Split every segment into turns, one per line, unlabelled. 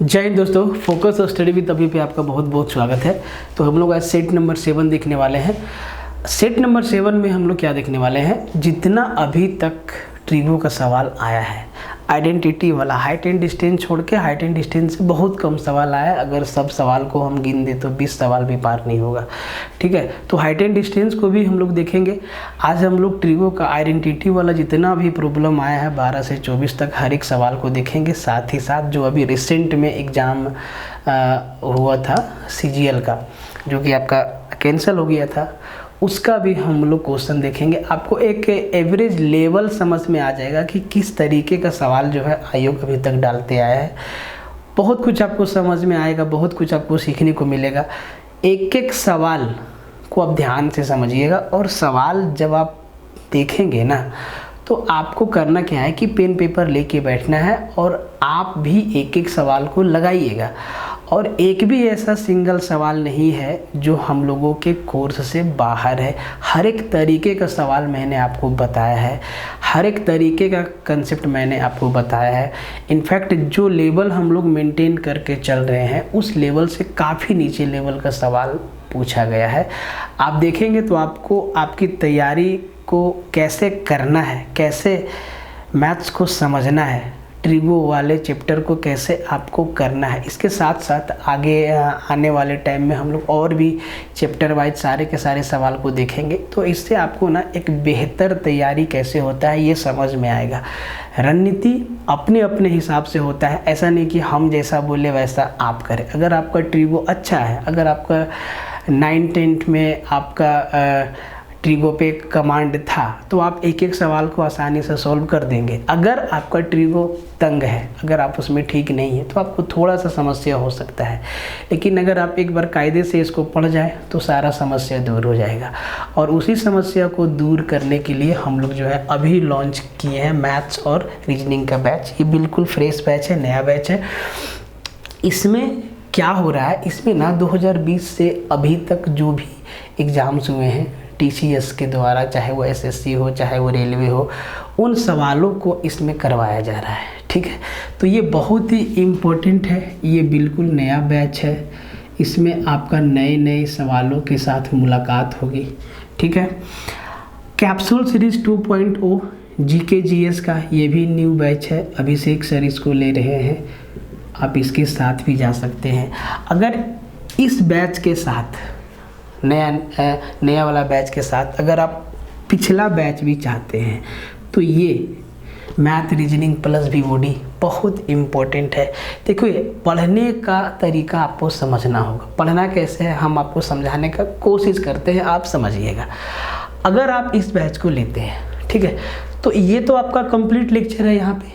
जय हिंद दोस्तों, फोकस और स्टडी विद अभी पे आपका बहुत बहुत स्वागत है। तो हम लोग आज सेट नंबर 7 देखने वाले हैं। सेट नंबर 7 में हम लोग क्या देखने वाले हैं, जितना अभी तक ट्रिगो का सवाल आया है आइडेंटिटी वाला, हाइट एंड डिस्टेंस छोड़ के हाइट एंड डिस्टेंस से बहुत कम सवाल आया है। अगर सब सवाल को हम गिन दें तो 20 सवाल भी पार नहीं होगा। ठीक है, तो हाइट एंड डिस्टेंस को भी हम लोग देखेंगे। आज हम लोग ट्रिगो का आइडेंटिटी वाला जितना भी प्रॉब्लम आया है 12 से 24 तक हर एक सवाल को देखेंगे। साथ ही साथ जो अभी रिसेंट में एग्ज़ाम हुआ था CGL का, जो कि आपका कैंसिल हो गया था, उसका भी हम लोग क्वेश्चन देखेंगे। आपको एक एवरेज लेवल समझ में आ जाएगा कि किस तरीके का सवाल जो है आयोग अभी तक डालते आया है। बहुत कुछ आपको समझ में आएगा, बहुत कुछ आपको सीखने को मिलेगा। एक एक सवाल को आप ध्यान से समझिएगा, और सवाल जब आप देखेंगे ना तो आपको करना क्या है कि पेन पेपर लेके बैठना है और आप भी एक एक सवाल को लगाइएगा। और एक भी ऐसा सिंगल सवाल नहीं है जो हम लोगों के कोर्स से बाहर है। हर एक तरीके का सवाल मैंने आपको बताया है, हर एक तरीके का कंसेप्ट मैंने आपको बताया है। इनफैक्ट जो लेवल हम लोग मेंटेन करके चल रहे हैं उस लेवल से काफ़ी नीचे लेवल का सवाल पूछा गया है। आप देखेंगे तो आपको आपकी तैयारी को कैसे करना है, कैसे मैथ्स को समझना है, ट्रिगो वाले चैप्टर को कैसे आपको करना है। इसके साथ साथ आगे आने वाले टाइम में हम लोग और भी चैप्टर वाइज सारे के सारे सवाल को देखेंगे। तो इससे आपको ना एक बेहतर तैयारी कैसे होता है ये समझ में आएगा। रणनीति अपने अपने हिसाब से होता है, ऐसा नहीं कि हम जैसा बोले वैसा आप करें। अगर आपका ट्रिगो अच्छा है, अगर आपका 9th-10th में आपका ट्रिगो पे कमांड था तो आप एक एक सवाल को आसानी से सॉल्व कर देंगे। अगर आपका ट्रिगो तंग है, अगर आप उसमें ठीक नहीं है तो आपको थोड़ा सा समस्या हो सकता है, लेकिन अगर आप एक बार कायदे से इसको पढ़ जाए तो सारा समस्या दूर हो जाएगा। और उसी समस्या को दूर करने के लिए हम लोग जो है अभी लॉन्च किए हैं मैथ्स और रीजनिंग का बैच। ये बिल्कुल फ्रेश बैच है, नया बैच है। इसमें क्या हो रहा है, इसमें ना 2020 से अभी तक जो भी एग्ज़ाम्स हुए हैं TCS के द्वारा, चाहे वो SSC हो चाहे वो रेलवे हो, उन सवालों को इसमें करवाया जा रहा है। ठीक है, तो ये बहुत ही इम्पोर्टेंट है, ये बिल्कुल नया बैच है। इसमें आपका नए नए सवालों के साथ मुलाकात होगी। ठीक है, कैप्सूल सीरीज़ 2.0 GK GS का ये भी न्यू बैच है, अभिषेक सर इसको ले रहे हैं। आप इसके साथ भी जा सकते हैं। अगर इस बैच के साथ नया वाला बैच के साथ अगर आप पिछला बैच भी चाहते हैं तो ये मैथ रीजनिंग प्लस VOD बहुत इम्पोर्टेंट है। देखिए, पढ़ने का तरीका आपको समझना होगा। पढ़ना कैसे है हम आपको समझाने का कोशिश करते हैं, आप समझिएगा। अगर आप इस बैच को लेते हैं, ठीक है, तो ये तो आपका कंप्लीट लेक्चर है। यहाँ पे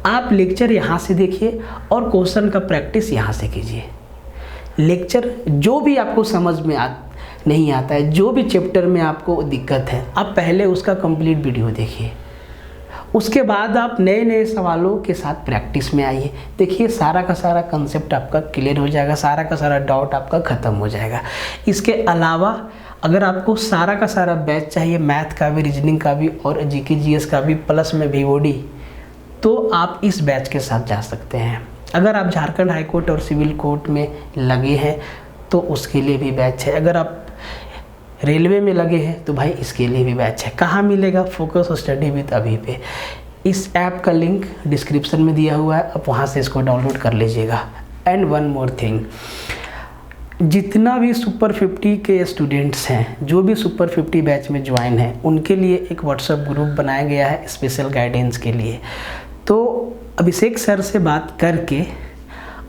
आप लेक्चर यहाँ से देखिए और क्वेश्चन का प्रैक्टिस यहाँ से कीजिए। लेक्चर जो भी आपको समझ में नहीं आता है, जो भी चैप्टर में आपको दिक्कत है, आप पहले उसका कंप्लीट वीडियो देखिए। उसके बाद आप नए नए सवालों के साथ प्रैक्टिस में आइए। देखिए, सारा का सारा कंसेप्ट आपका क्लियर हो जाएगा, सारा का सारा डाउट आपका ख़त्म हो जाएगा। इसके अलावा अगर आपको सारा का सारा बैच चाहिए, मैथ का भी, रीजनिंग का भी और GK GS का भी प्लस में VOD, तो आप इस बैच के साथ जा सकते हैं। अगर आप झारखंड हाई कोर्ट और सिविल कोर्ट में लगे हैं तो उसके लिए भी बैच है। अगर आप रेलवे में लगे हैं तो भाई इसके लिए भी बैच है। कहाँ मिलेगा? फोकस और स्टडी विद अभी पे। इस ऐप का लिंक डिस्क्रिप्शन में दिया हुआ है, आप वहाँ से इसको डाउनलोड कर लीजिएगा। एंड वन मोर थिंग, जितना भी सुपर 50 के स्टूडेंट्स हैं, जो भी सुपर 50 बैच में ज्वाइन हैं, उनके लिए एक व्हाट्सएप ग्रुप बनाया गया है स्पेशल गाइडेंस के लिए। तो अभिषेक सर से बात करके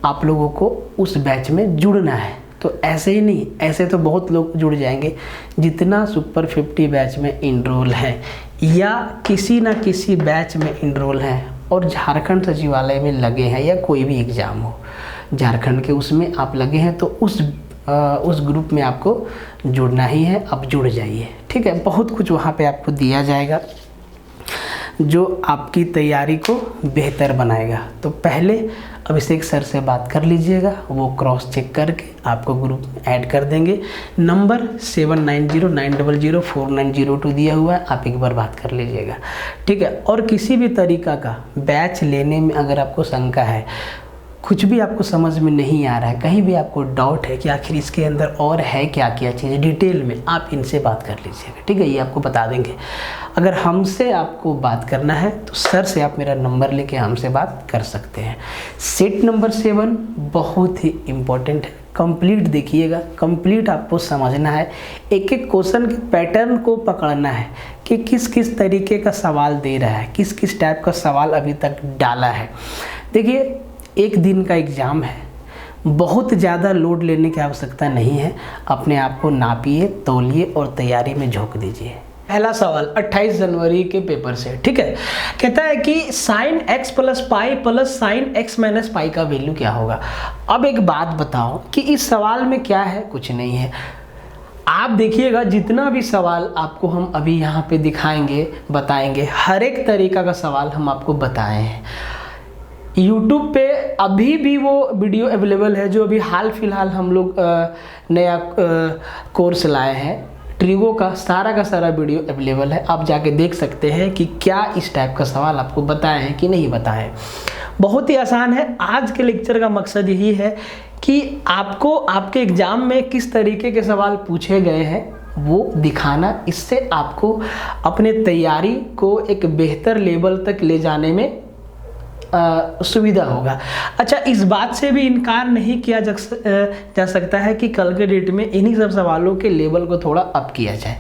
आप लोगों को उस बैच में जुड़ना है। तो ऐसे ही नहीं, ऐसे तो बहुत लोग जुड़ जाएंगे। जितना सुपर 50 बैच में इनरोल हैं या किसी ना किसी बैच में इनरोल हैं और झारखंड सचिवालय में लगे हैं या कोई भी एग्ज़ाम हो झारखंड के, उसमें आप लगे हैं, तो उस ग्रुप में आपको जुड़ना ही है। आप जुड़ जाइए। ठीक है, बहुत कुछ वहाँ पे आपको दिया जाएगा जो आपकी तैयारी को बेहतर बनाएगा। तो पहले अभिषेक सर से बात कर लीजिएगा, वो क्रॉस चेक करके आपको ग्रुप में ऐड कर देंगे। नंबर 7909004902 दिया हुआ है, आप एक बार बात कर लीजिएगा। ठीक है, और किसी भी तरीका का बैच लेने में अगर आपको शंका है कुछ भी आपको समझ में नहीं आ रहा है, कहीं भी आपको डाउट है कि आखिर इसके अंदर और है क्या क्या चीज़ें, डिटेल में आप इनसे बात कर लीजिएगा, ठीक है, ये आपको बता देंगे। अगर हमसे आपको बात करना है तो सर से आप मेरा नंबर लेके हमसे बात कर सकते हैं। सेट नंबर 7 बहुत ही इम्पोर्टेंट है, कंप्लीट देखिएगा, कंप्लीट आपको समझना है, एक एक क्वेश्चन के पैटर्न को पकड़ना है कि किस किस तरीके का सवाल दे रहा है, किस किस टाइप का सवाल अभी तक डाला है। देखिए, एक दिन का एग्ज़ाम है, बहुत ज़्यादा लोड लेने की आवश्यकता नहीं है, अपने आप को नापिए, तौलिए और तैयारी में झोंक दीजिए। पहला सवाल 28 जनवरी के पेपर से, ठीक है, कहता है कि sine x plus pi plus sine x minus pi का वैल्यू क्या होगा। अब एक बात बताओ कि इस सवाल में क्या है, कुछ नहीं है। आप देखिएगा, जितना भी सवाल आपको हम अभी यहाँ पे दिखाएंगे, बताएंगे, हर एक तरीका का सवाल हम आपको बताए हैं। YouTube पे अभी भी वो वीडियो अवेलेबल है जो अभी हाल फिलहाल हम लोग नया कोर्स लाए हैं, ट्रिगो का सारा वीडियो अवेलेबल है, आप जाके देख सकते हैं कि क्या इस टाइप का सवाल आपको बताए हैं कि नहीं बताए हैं। बहुत ही आसान है। आज के लेक्चर का मकसद यही है कि आपको आपके एग्ज़ाम में किस तरीके के सवाल पूछे गए हैं वो दिखाना, इससे आपको अपने तैयारी को एक बेहतर लेवल तक ले जाने में सुविधा होगा। अच्छा, इस बात से भी इनकार नहीं किया जा सकता है कि कल के डेट में इन्हीं सब सवालों के लेवल को थोड़ा अप किया जाए,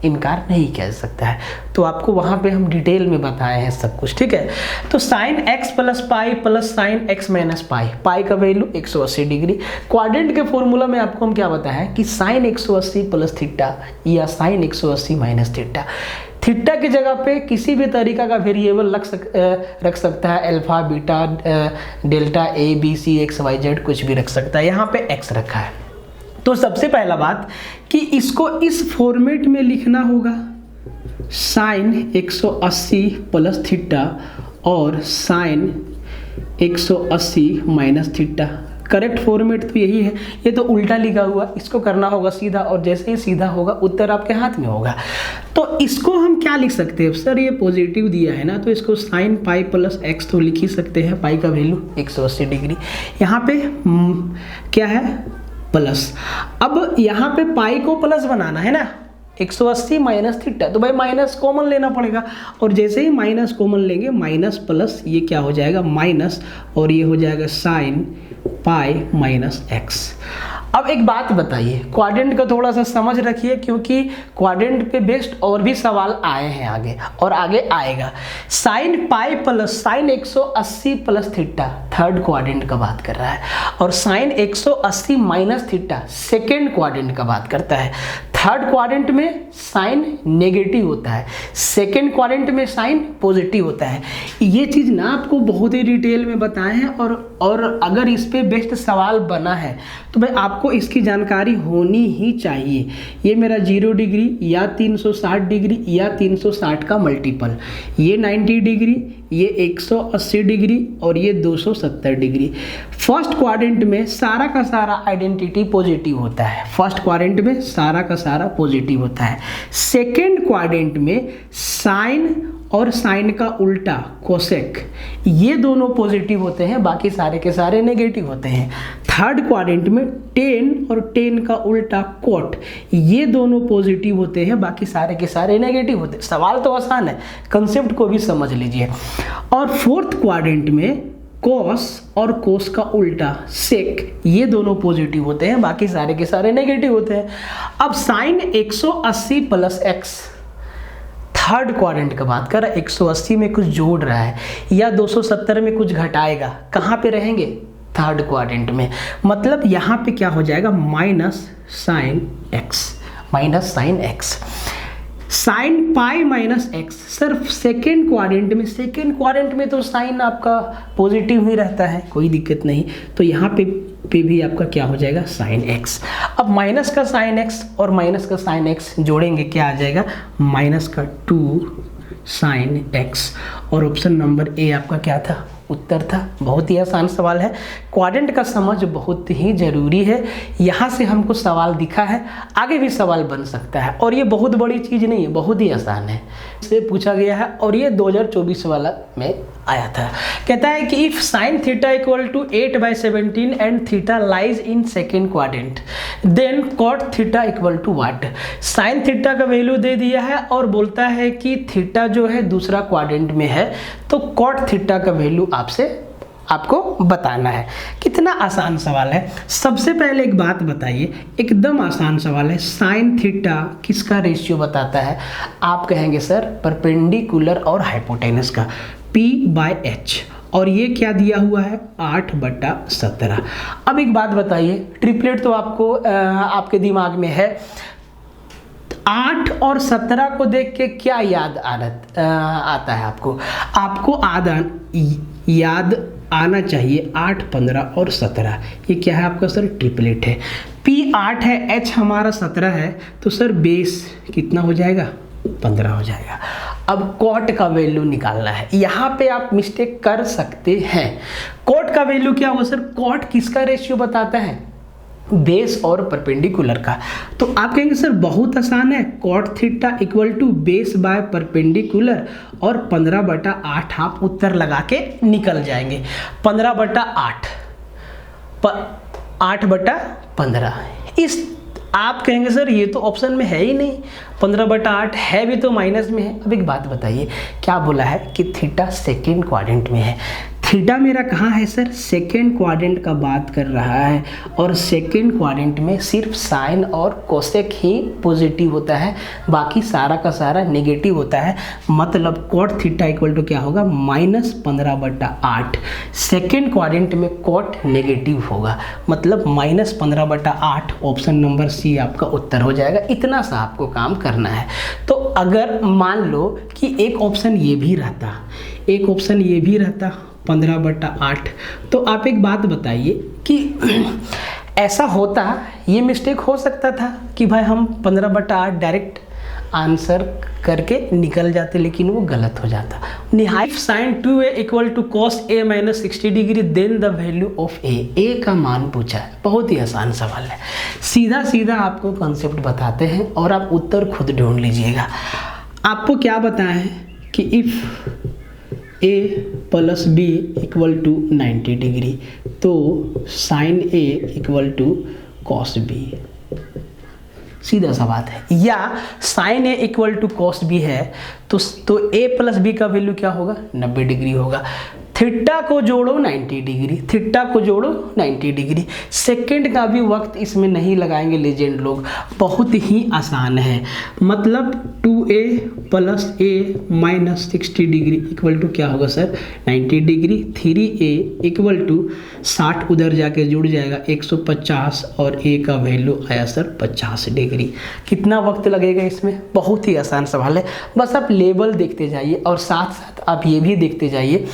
इनकार नहीं किया जा सकता है। तो आपको वहाँ पे हम डिटेल में बताए हैं सब कुछ, ठीक है। तो sine x plus pi plus sine x minus pi, pi का वैल्यू 180 डिग्री। क्वाड्रेंट के फॉर्मूला में आपको हम क्या बताया है कि साइन 180 प्लस थीटा या साइन 180 माइनस थीटा। थीटा की जगह पे किसी भी तरीका का वेरिएबल रख सकता है, अल्फा, बीटा, डेल्टा, ए, बी, सी, एक्स, वाई, जेड, कुछ भी रख सकता है। यहाँ पे एक्स रखा है। तो सबसे पहला बात कि इसको इस फॉर्मेट में लिखना होगा, साइन 180 प्लस थीटा और sine 180 minus theta. Correct format तो यही है। ये तो उल्टा लिखा हुआ, इसको करना होगा सीधा, और जैसे ही सीधा होगा उत्तर आपके हाथ में होगा। तो इसको हम क्या लिख सकते हैं, सर ये पॉजिटिव दिया है ना, तो इसको साइन पाई प्लस एक्स तो लिख ही सकते हैं। पाई का वैल्यू 180 डिग्री, यहाँ पे क्या है, प्लस। अब यहाँ पे पाई को प्लस बनाना है ना, 180 माइनस थीटा, तो भाई माइनस कॉमन लेना पड़ेगा, और जैसे ही माइनस कॉमन लेंगे, माइनस प्लस ये क्या हो जाएगा, माइनस, और ये हो जाएगा साइन पाई माइनस एक्स। अब एक बात बताइए, क्वाड्रेंट का थोड़ा सा समझ रखिए, क्योंकि क्वाड्रेंट पे बेस्ड और भी सवाल आए हैं आगे और आगे आएगा। Sine pi plus sine 180 plus theta third quadrant का बात कर रहा है, और sine 180 minus theta second quadrant का बात करता है। थर्ड क्वाड्रेंट में साइन नेगेटिव होता है, सेकेंड क्वाड्रेंट में साइन पॉजिटिव होता है। ये चीज़ ना आपको बहुत ही डिटेल में बताए हैं, और अगर इस पे बेस्ड सवाल बना है तो भाई आपको इसकी जानकारी होनी ही चाहिए। ये मेरा 0 डिग्री या 360 डिग्री या 360 का मल्टीपल, ये 90 डिग्री, ये 180 डिग्री और ये 270 डिग्री। फर्स्ट क्वाड्रेंट में सारा का सारा आइडेंटिटी पॉजिटिव होता है, फर्स्ट क्वाड्रेंट में सारा का सारा पॉजिटिव होता है। सेकेंड क्वाड्रेंट में साइन और साइन का उल्टा कोसेक, ये दोनों पॉजिटिव होते हैं, बाकी सारे के सारे नेगेटिव होते हैं। थर्ड क्वाड्रेंट में टेन और टेन का उल्टा कोट, ये दोनों पॉजिटिव होते हैं, बाकी सारे के सारे नेगेटिव होते हैं। सवाल तो आसान है, कंसेप्ट को भी समझ लीजिए। और फोर्थ क्वाड्रेंट में कोस और कोस का उल्टा सेक, ये दोनों पॉजिटिव होते हैं, बाकी सारे के सारे नेगेटिव होते हैं। अब sine 180 plus x third quadrant का बात कर रहा है, 180 में कुछ जोड़ रहा है या 270 में कुछ घटाएगा, कहाँ पे रहेंगे, थर्ड क्वाड्रेंट में। मतलब यहाँ पे क्या हो जाएगा, minus sine x, minus sine x. Sine pi minus x, सिर्फ सेकेंड क्वाड्रेंट में तो साइन आपका पॉजिटिव ही रहता है, कोई दिक्कत नहीं। तो यहाँ पे भी आपका क्या हो जाएगा, साइन एक्स। अब माइनस का साइन एक्स और माइनस का साइन एक्स जोड़ेंगे, क्या आ जाएगा, माइनस का 2 साइन एक्स। और ऑप्शन नंबर ए आपका क्या था, उत्तर था। बहुत ही आसान सवाल है, क्वाड्रेंट का समझ बहुत ही जरूरी है। यहाँ से हमको सवाल दिखा है, आगे भी सवाल बन सकता है, और ये बहुत बड़ी चीज़ नहीं है, बहुत ही आसान है, इससे पूछा गया है, और ये 2024 वाला में आया था। कहता है कि if sine theta equal to 8/17 and theta lies in second quadrant then cot theta equal to what. Sine theta का वैल्यू दे दिया है और बोलता है कि थीटा जो है दूसरा क्वाड्रेंट में है, तो कॉट थीटा का वैल्यू आपको बताना है। कितना आसान सवाल है। सबसे पहले एक बात बताइए, एकदम आसान सवाल है, साइन थीटा किसका रेशियो बताता है? आप कहेंगे सर परपेंडिकुलर और हाइपोटेनस का, P/H, और ये क्या दिया हुआ है 8/17। अब एक बात बताइए, ट्रिपलेट तो आपके दिमाग में है, 8 और 17 को देख के क्या याद आता है आपको याद आना चाहिए 8, 15 और 17। ये क्या है आपका सर? ट्रिपलेट है। P 8 है, H हमारा 17 है, तो सर बेस कितना हो जाएगा? 15 हो जाएगा। अब कॉट का वैल्यू निकालना है। यहाँ पे आप मिस्टेक कर सकते हैं। कॉट का वैल्यू क्या होगा सर? कॉट किसका रेशियो बताता है? बेस और परपेंडिकुलर का। तो आप कहेंगे सर बहुत आसान है, cot theta equal to base by perpendicular और 15/8 आप उत्तर लगा के निकल जाएंगे। 15/8 8/15। इस आप कहेंगे सर ये तो ऑप्शन में है ही नहीं, 15/8 है भी तो माइनस में है। अब एक बात बताइए, क्या बोला है कि थीटा सेकेंड क्वाड्रेंट में है। थीटा मेरा कहाँ है सर? सेकेंड क्वाड्रेंट का बात कर रहा है, और सेकेंड क्वाड्रेंट में सिर्फ साइन और कोसेक ही पॉजिटिव होता है, बाकी सारा का सारा नेगेटिव होता है। मतलब कॉट थीटा इक्वल टू क्या होगा? -15/8। सेकेंड क्वाड्रेंट में कॉट नेगेटिव होगा, मतलब -15/8। ऑप्शन नंबर सी आपका उत्तर हो जाएगा। इतना सा आपको काम करना है। तो अगर मान लो कि एक ऑप्शन ये भी रहता, 15/8, तो आप एक बात बताइए कि ऐसा होता, ये मिस्टेक हो सकता था कि भाई हम 15/8 डायरेक्ट आंसर करके निकल जाते, लेकिन वो गलत हो जाता। निहाई sine 2a equal to cos a minus 60 degree then the value of a का मान पूछा है। बहुत ही आसान सवाल है, सीधा सीधा आपको कॉन्सेप्ट बताते हैं और आप उत्तर खुद ढूंढ लीजिएगा। आपको क्या बताया है कि if a plus b equal to 90 degree, तो sine a equal to cos b, सीधा सा बात है। या sine a equal to cos b है, तो a प्लस b का वैल्यू क्या होगा? 90 डिग्री होगा। थीटा को जोड़ो 90 डिग्री, थीटा को जोड़ो 90 डिग्री। सेकंड का भी वक्त इसमें नहीं लगाएंगे लेजेंड लोग, बहुत ही आसान है। मतलब 2a plus a minus 60 degree equal to क्या होगा sir? 90 degree. 3a equal to 60 उधर जाके जुड़ जाएगा 150, और a का वैल्यू आया सर 50 डिग्री। कितना वक्त लगेगा इसमें? बहुत ही आसान सवाल है। बस आप लेवल देखते जाइए और साथ साथ आप ये भी देखते जाइए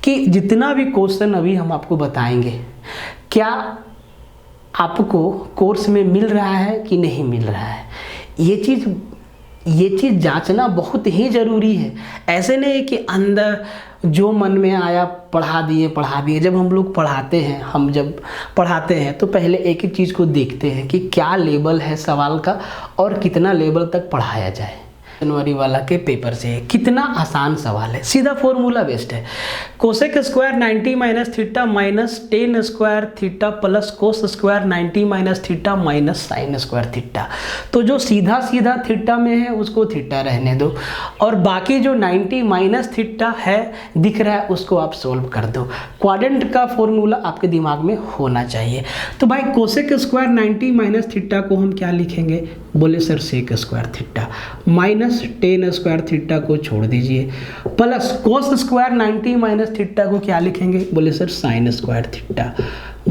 कि जितना भी क्वेश्चन अभी हम आपको बताएंगे, क्या आपको कोर्स में मिल रहा है कि नहीं मिल रहा है। ये चीज़ जांचना बहुत ही ज़रूरी है। ऐसे नहीं कि अंदर जो मन में आया पढ़ा दिए। जब हम लोग जब पढ़ाते हैं तो पहले एक एक चीज़ को देखते हैं कि क्या लेवल है सवाल का और कितना लेवल तक पढ़ाया जाए। जनवरी वाला के पेपर से कितना आसान सवाल है, सीधा फॉर्मूला बेस्ड है। Cosec square 90 minus theta minus tan square theta plus cos square 90 minus theta minus sine square theta. तो जो सीधा सीधा थीटा में है उसको थीटा रहने दो, और बाकी जो 90 माइनस थीटा है दिख रहा है उसको आप सोल्व कर दो। क्वाड्रेंट का फॉर्मूला आपके दिमाग में होना चाहिए। तो भाई कोसेक स्क्वायर 90 माइनस थीटा को हम क्या लिखेंगे? बोले sir sec square theta, minus tan square theta को छोड़ दीजिए, plus cos square 90 minus theta को क्या लिखेंगे? बोले sir sine square theta,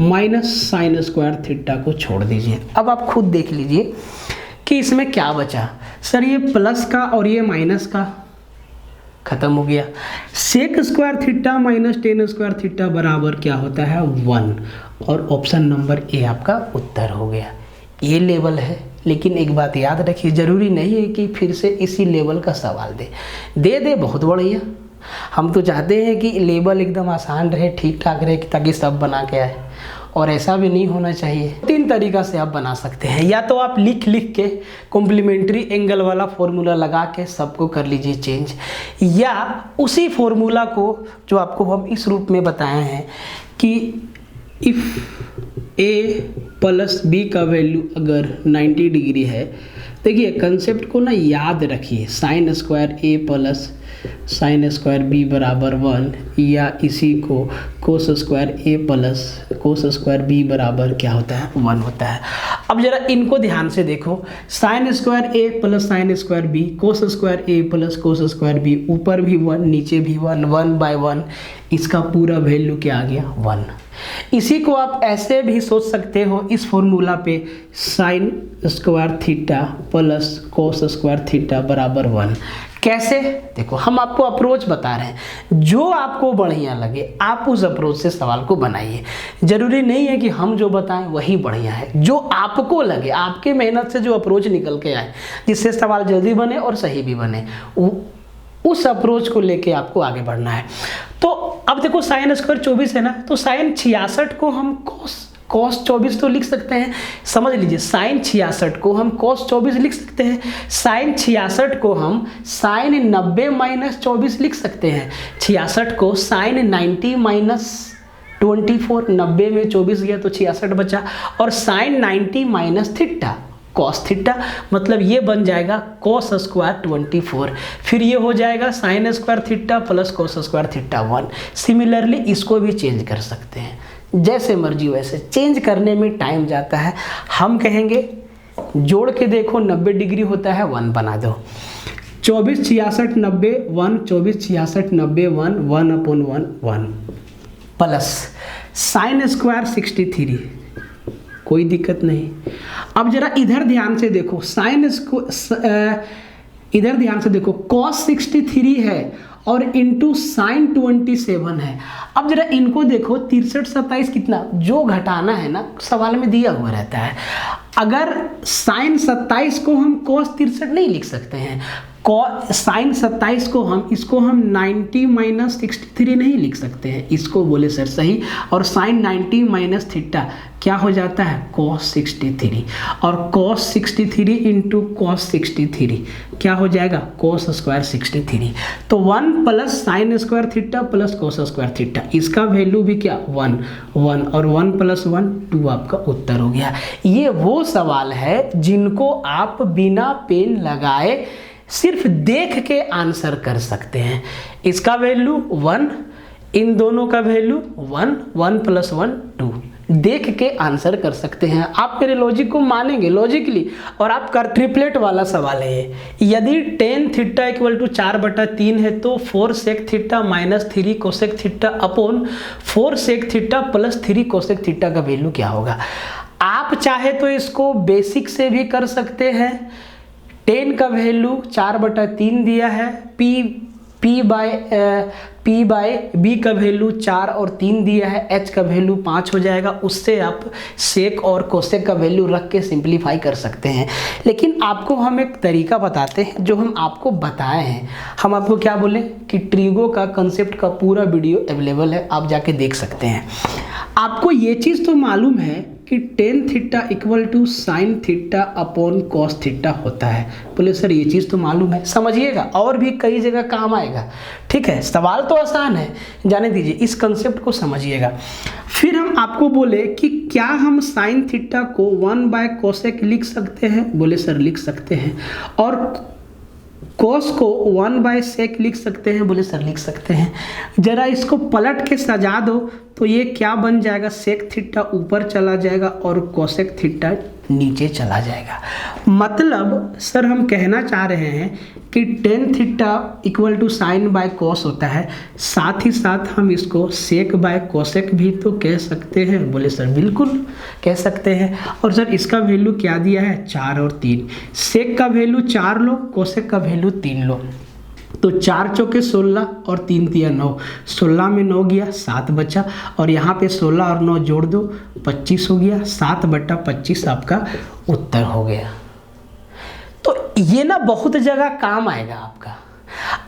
minus sine square theta को छोड़ दीजिए। अब आप खुद देख लीजिए कि इसमें क्या बचा। सर ये प्लस का और ये माइनस का खत्म हो गया। Sec square theta minus tan square theta बराबर क्या होता है? 1, और ऑप्शन नंबर ए आपका उत्तर हो गया। ये लेवल है, लेकिन एक बात याद रखिए, ज़रूरी नहीं है कि फिर से इसी लेवल का सवाल दे बहुत बढ़िया। हम तो चाहते हैं कि लेवल एकदम आसान रहे, ठीक ठाक रहे, ताकि सब बना के आए। और ऐसा भी नहीं होना चाहिए। 3 तरीका से आप बना सकते हैं, या तो आप लिख के कॉम्प्लीमेंट्री एंगल वाला फॉर्मूला लगा के सबको कर लीजिए चेंज, या उसी फॉर्मूला को जो आपको हम इस रूप में बताए हैं कि इफ़ ए प्लस बी का वैल्यू अगर 90 डिग्री है, देखिए कंसेप्ट को ना याद रखिए, sign square a plus sine square b बराबर 1, या इसी को कोस square a plus cos square b बराबर क्या होता है 1 होता है। अब जरा इनको ध्यान से देखो, sine square a plus sine square b, cos square a plus cos square b, ऊपर भी 1 नीचे भी 1, 1 बाय 1, इसका पूरा वैल्यू क्या आ गया 1। इसी को आप ऐसे भी सोच सकते हो इस फॉर्मूला पे, sign square theta plus cos square theta बराबर 1। कैसे? देखो हम आपको अप्रोच बता रहे हैं, जो आपको बढ़िया लगे आप उस अप्रोच से सवाल को बनाइए। जरूरी नहीं है कि हम जो बताएं वही बढ़िया है, जो आपको लगे, आपके मेहनत से जो अप्रोच निकल के आए जिससे सवाल जल्दी बने और सही भी बने, उस अप्रोच को लेके आपको आगे बढ़ना है। तो अब देखो साइन स्क्वायर 24 है ना, तो साइन 66 को हम कॉस 24 तो लिख सकते हैं, समझ लीजिए साइन 66 को हम कॉस 24 लिख सकते हैं, साइन 66 को हम साइन 90 माइनस 24 लिख सकते हैं, 66 को साइन 90 माइनस 24, 90 में 24 गया तो 66 बचा, और sine 90 minus theta cos theta, मतलब ये बन जाएगा कॉस स्क्वायर 24, फिर ये हो जाएगा sign square theta plus cos square theta 1। Similarly इसको भी चेंज कर सकते हैं, जैसे मर्जी वैसे, चेंज करने में टाइम जाता है। हम कहेंगे जोड़ के देखो 90 डिग्री होता है 1 बना दो, 24 66 90 1, 24 66 90 1, 1/1 1 प्लस साइन स्क्वायर 63, कोई दिक्कत नहीं। अब जरा इधर ध्यान से देखो, इधर ध्यान से देखो, cos 63 है और इंटू साइन 27 है। अब जरा इनको देखो, 63 27 कितना, जो घटाना है ना सवाल में दिया हुआ रहता है। अगर साइन 27 को हम cos 63 नहीं लिख सकते हैं, साइन 27 को हम इसको हम 90 माइनस 63 नहीं लिख सकते हैं, इसको बोले सर सही, और साइन 90 माइनस थीटा क्या हो जाता है cos 63, और cos 63 इंटू cos 63 क्या हो जाएगा cos स्क्वायर 63। तो 1 plus sine square theta plus cos square theta, इसका वैल्यू भी क्या 1 1, और 1 प्लस 1 2 आपका उत्तर हो गया। ये वो सवाल है जिनको आप बिना पेन लगाए सिर्फ देख के आंसर कर सकते हैं। इसका वैल्यू 1, इन दोनों का वैल्यू 1, 1 प्लस 1 2, देख के आंसर कर सकते हैं। आप मेरे लॉजिक को मानेंगे लॉजिकली, और आपका ट्रिपलेट वाला सवाल है ये। यदि टेन थीटा इक्वल टू 4/3 है तो 4 sec theta minus 3 cosec theta upon 4 sec theta plus 3 cosec theta का वैल्यू क्या होगा। आप चाहे तो इसको बेसिक से भी कर सकते हैं। 10 का वैल्यू 4/3 दिया है, पी बाय बी का वैल्यू 4 और 3 दिया है, एच का वैल्यू 5 हो जाएगा। उससे आप सेक और कोसेक का वैल्यू रख के सिंप्लीफाई कर सकते हैं। लेकिन आपको हम एक तरीका बताते हैं जो हम आपको बताए हैं। हम आपको क्या बोले कि ट्रिगो का कंसेप्ट का पूरा वीडियो अवेलेबल है, आप जाके देख सकते हैं। आपको ये चीज़ तो मालूम है कि tan theta equal to sine theta upon cos theta होता है। बोले सर ये चीज़ तो मालूम है, समझिएगा और भी कई जगह काम आएगा। ठीक है, सवाल तो आसान है, जाने दीजिए, इस कंसेप्ट को समझिएगा। फिर हम आपको बोले कि क्या हम साइन थीटा को 1/कोसेक लिख सकते हैं। बोले सर लिख सकते हैं। और कोस को 1/सेक लिख सकते हैं। बोले सर लिख सकते हैं। जरा इसको पलट के सजा दो तो ये क्या बन जाएगा, सेक थीटा ऊपर चला जाएगा और कोसेक थीटा नीचे चला जाएगा। मतलब सर हम कहना चाह रहे हैं कि tan theta equal to sine by cos होता है, साथ ही साथ हम इसको सेक बाय कोसेक भी तो कह सकते हैं। बोले सर बिल्कुल कह सकते हैं। और सर इसका वैल्यू क्या दिया है, 4 और 3। सेक का वैल्यू 4 लो, कोसेक का वैल्यू 3 लो। तो 4 चौके 16 और 3 दिया 9, 16 में 9 गया 7 बचा, और यहाँ पे 16 और 9 जोड़ दो 25 हो गया। 7/25 आपका उत्तर हो गया। तो ये ना बहुत जगह काम आएगा आपका।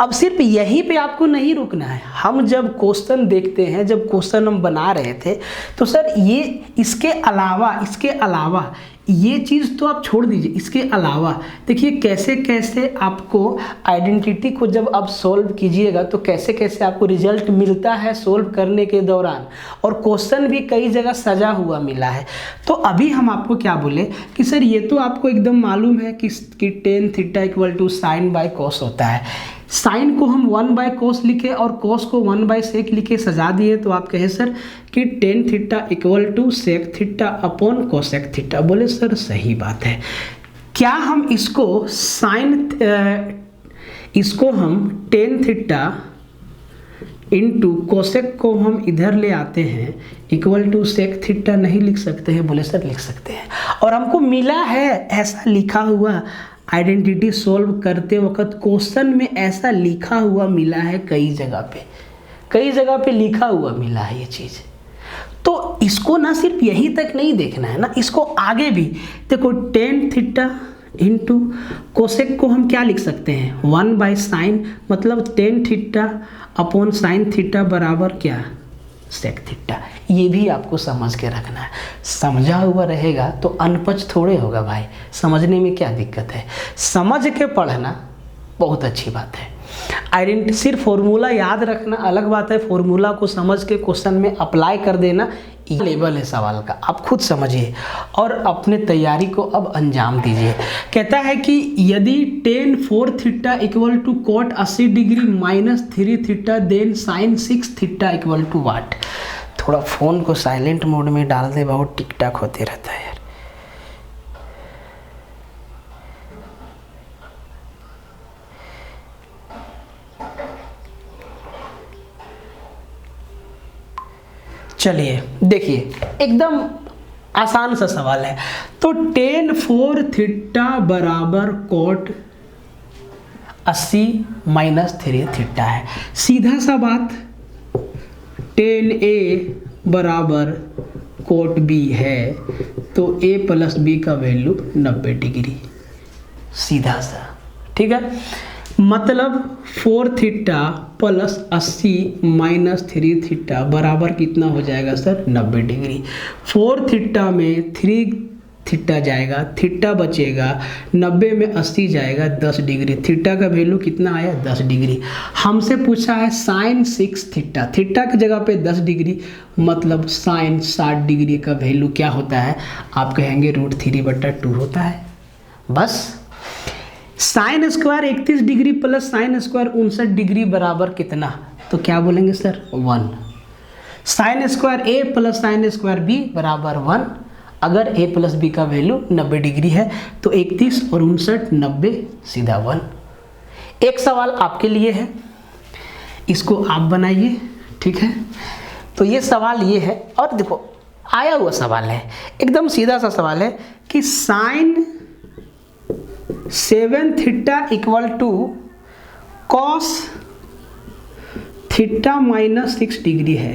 अब सिर्फ यहीं पे आपको नहीं रुकना है। हम जब क्वेश्चन देखते हैं, जब क्वेश्चन हम बना रहे थे, तो सर ये इसके अलावा ये चीज़ तो आप छोड़ दीजिए, इसके अलावा देखिए कैसे कैसे आपको आइडेंटिटी को जब आप सोल्व कीजिएगा तो कैसे कैसे आपको रिजल्ट मिलता है सोल्व करने के दौरान, और क्वेश्चन भी कई जगह सजा हुआ मिला है। तो अभी हम आपको क्या बोले कि सर ये तो आपको एकदम मालूम है कि tan theta equal to sine by cos होता है। साइन को हम 1 बाय कोस लिखे और कोस को 1 बाय सेक लिखे सजा दिए, तो आप कहे सर कि tan theta equal to sec theta upon cosec theta. बोले सर सही बात है। क्या हम इसको हम टेन थीटा इंटू कोसेक को हम इधर ले आते हैं इक्वल टू सेक थीटा नहीं लिख सकते हैं? बोले सर लिख सकते हैं, और हमको मिला है ऐसा लिखा हुआ आइडेंटिटी सोल्व करते वक्त क्वेश्चन में ऐसा लिखा हुआ मिला है, कई जगह पे लिखा हुआ मिला है ये चीज़। तो इसको ना सिर्फ यहीं तक नहीं देखना है ना, इसको आगे भी देखो। टेन थीटा इंटू कोसेक को हम क्या लिख सकते हैं? 1 बाय साइन, मतलब tan theta upon sine theta बराबर क्या? Sec theta. ये भी आपको समझ के रखना है। समझा हुआ रहेगा तो अनपढ़ थोड़े होगा भाई, समझने में क्या दिक्कत है? समझ के पढ़ना बहुत अच्छी बात है। सिर्फ फॉर्मूला याद रखना अलग बात है, फॉर्मूला को समझ के क्वेश्चन में अप्लाई कर देना ये लेवल है सवाल का। आप खुद समझिए और अपने तैयारी को अब अंजाम दीजिए। कहता है कि यदि tan 4 theta equal to cot 80 degree minus 3 theta then sine 6 theta equal to what. थोड़ा फ़ोन को साइलेंट मोड में डाल दे, बहुत टिक टाक होते रहता है यार। चलिए देखिए, एकदम आसान सा सवाल है। तो टेन 4 थीटा बराबर कॉट 80 माइनस 3 थीटा है। सीधा सा बात, टेन ए बराबर कोट बी है तो ए प्लस बी का वैल्यू 90 डिग्री, सीधा सा। ठीक है, मतलब 4 थीटा प्लस 80 माइनस 3 थीटा बराबर कितना हो जाएगा सर? 90 डिग्री। 4 थीटा में 3 थीटा जाएगा, थीटा बचेगा, 90 में 80 जाएगा, 10 डिग्री। थीटा का वैल्यू कितना आया? 10 डिग्री। हमसे पूछा है साइन 6 थीटा, थीटा की जगह पे 10 डिग्री, मतलब साइन 60 डिग्री का वैल्यू क्या होता है? आप कहेंगे √3/2 होता है। बस sine square 31 degree plus sine square 59 degree बराबर कितना? तो क्या बोलेंगे sir? 1। Sign square a plus sine square b बराबर 1। अगर ए प्लस बी का वैल्यू 90 डिग्री है तो 31 और 59 90 सीधा 1। एक सवाल आपके लिए है, इसको आप बनाइए। ठीक है, तो ये सवाल ये है, और देखो आया हुआ सवाल है, एकदम सीधा सा सवाल है कि sine 7 theta equal to cos theta minus 6 degree है,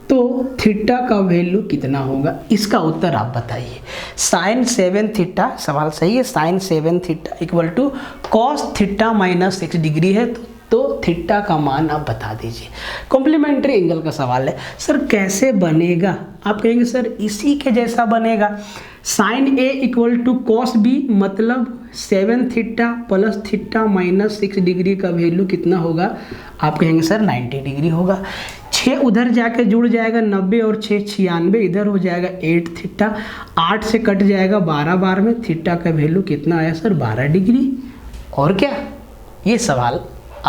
तो थीटा का वैल्यू कितना होगा? इसका उत्तर आप बताइए। साइन 7 थीटा, सवाल सही है, sine 7 theta equal to cos theta minus 6 degree है, तो थीटा का मान आप बता दीजिए। कॉम्प्लीमेंट्री एंगल का सवाल है। सर कैसे बनेगा? आप कहेंगे सर इसी के जैसा बनेगा। Sine A equal to cos B, मतलब 7 theta plus theta minus 6 degree का वैल्यू कितना होगा? आप कहेंगे सर 90 डिग्री होगा। 6 उधर जाके जुड़ जाएगा, 90 और 6 96, इधर हो जाएगा 8 थीटा, 8 से कट जाएगा 12 बार में, थीटा का वैल्यू कितना आया सर? 12 डिग्री। और क्या, ये सवाल,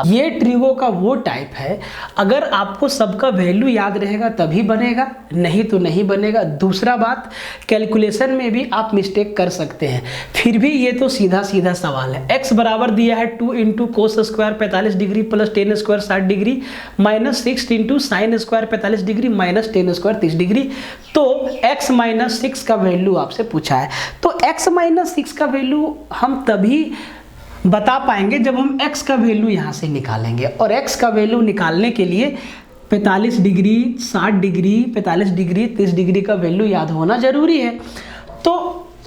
ये ट्रिगो का वो टाइप है, अगर आपको सबका वैल्यू याद रहेगा तभी बनेगा, नहीं तो नहीं बनेगा। दूसरा बात, कैलकुलेशन में भी आप मिस्टेक कर सकते हैं, फिर भी ये तो सीधा सीधा सवाल है। x बराबर दिया है 2 into cos square 45 degree plus ten square 60 degree minus 6 into sine square 45 degree minus tan square 30 degree. तो x माइनस 6 का वैल्यू आपसे पूछा है, तो x माइनस 6 का वैल्यू हम तभी बता पाएंगे जब हम x का वैल्यू यहाँ से निकालेंगे, और x का वैल्यू निकालने के लिए 45 डिग्री 60 डिग्री 45 डिग्री 30 डिग्री का वैल्यू याद होना जरूरी है। तो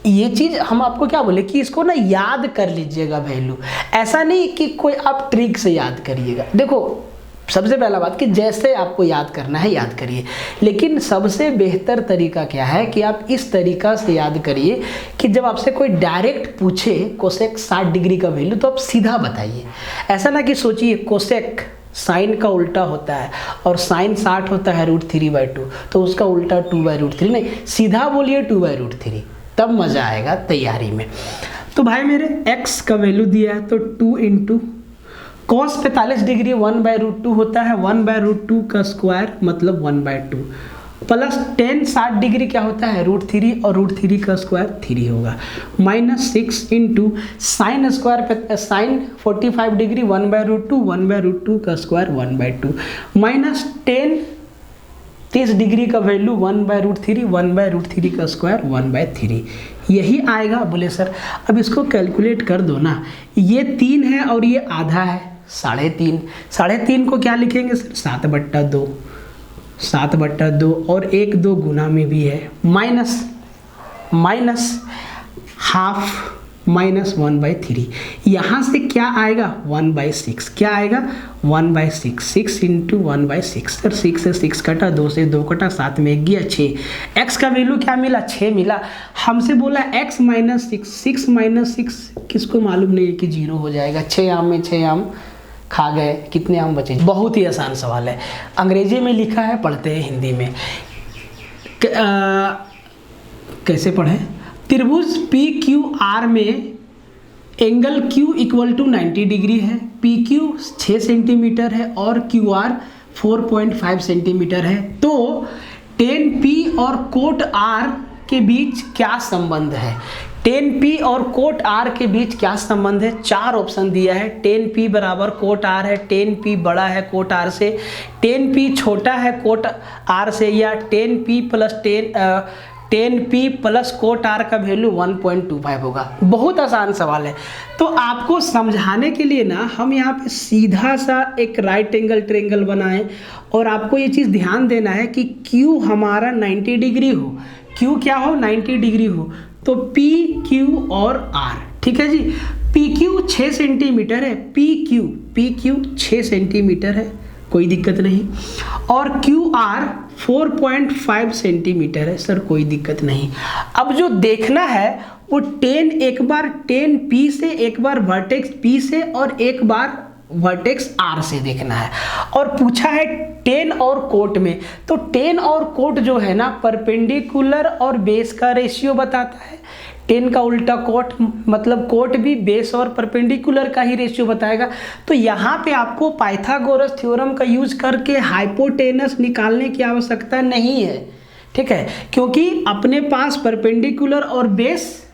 ये चीज़ हम आपको क्या बोले कि इसको ना याद कर लीजिएगा वैल्यू, ऐसा नहीं कि कोई आप ट्रिक से याद करिएगा। देखो सबसे पहला बात कि जैसे आपको याद करना है याद करिए, लेकिन सबसे बेहतर तरीका क्या है कि आप इस तरीका से याद करिए कि जब आपसे कोई डायरेक्ट पूछे कोसेक 60 डिग्री का वैल्यू तो आप सीधा बताइए। ऐसा ना कि सोचिए कोसेक साइन का उल्टा होता है और साइन 60 होता है √3/2, तो उसका उल्टा 2/√3, नहीं सीधा बोलिए 2/√3, तब मज़ा आएगा तैयारी में। तो भाई मेरे x का वैल्यू दिया है तो 2 इंटू cos 45 डिग्री 1/√2 होता है, 1/√2 का स्क्वायर मतलब 1/2 प्लस tan 60 डिग्री क्या होता है √3 और √3 का स्क्वायर 3 होगा, -6 इंटू साइन स्क्वायर पे साइन 45 डिग्री 1/√2, 1/√2 का स्क्वायर 1/2 माइनस tan 30 डिग्री का वैल्यू 1/√3, 1/√3 का स्क्वायर 1/3, यही आएगा। बोले सर अब इसको कैलकुलेट कर दो ना, ये 3 है और ये आधा है 3.5, 3.5 को क्या लिखेंगे सर 7/2, 7/2 और 1-2 गुना में भी है, माइनस हाफ माइनस 1/3, यहाँ से क्या आएगा 1/6, क्या आएगा 1/6, 6 इंटू 1/6, सर 6 से 6 कटा, 2 से 2 कटा, 7 में 1 गया 6, x का वैल्यू क्या मिला 6 मिला। हमसे बोला x माइनस 6, 6 माइनस 6 किसको मालूम नहीं है कि 0 हो जाएगा, 6 आम में 6 आम खा गए, कितने आम बचे। बहुत ही आसान सवाल है, अंग्रेजी में लिखा है, पढ़ते हैं हिंदी में। कैसे पढ़ें, त्रिभुज PQR में एंगल Q = 90 डिग्री है, PQ 6 सेंटीमीटर है और QR 4.5 सेंटीमीटर है, तो tan P और कोट R के बीच क्या संबंध है, tan P और कोट R के बीच क्या संबंध है। 4 ऑप्शन दिया है, tan P बराबर कोट R है, tan P बड़ा है कोट R से, tan P छोटा है कोट R से, या tan P plus coat R का वैल्यू 1.25 होगा। बहुत आसान सवाल है। तो आपको समझाने के लिए ना हम यहाँ पे सीधा सा एक राइट एंगल ट्रायंगल बनाएं, और आपको ये चीज़ ध्यान देना है कि Q हमारा 90 डिग्री हो, Q क्या हो 90 डिग्री हो, तो PQ और R, ठीक है जी। PQ 6 सेंटीमीटर है, PQ 6 सेंटीमीटर है, कोई दिक्कत नहीं, और QR 4.5 सेंटीमीटर है, सर कोई दिक्कत नहीं। अब जो देखना है वो एक बार tan P से, एक बार वर्टेक्स P से और एक बार वर्टेक्स R से देखना है, और पूछा है tan और कोट में, तो tan और कोट जो है ना परपेंडिकुलर और बेस का रेशियो बताता है, tan का उल्टा कोट मतलब कोट भी बेस और परपेंडिकुलर का ही रेशियो बताएगा। तो यहाँ पे आपको पाइथागोरस थ्योरम का यूज करके हाइपोटेनस निकालने की आवश्यकता नहीं है, ठीक है, क्योंकि अपने पास परपेंडिकुलर और बेस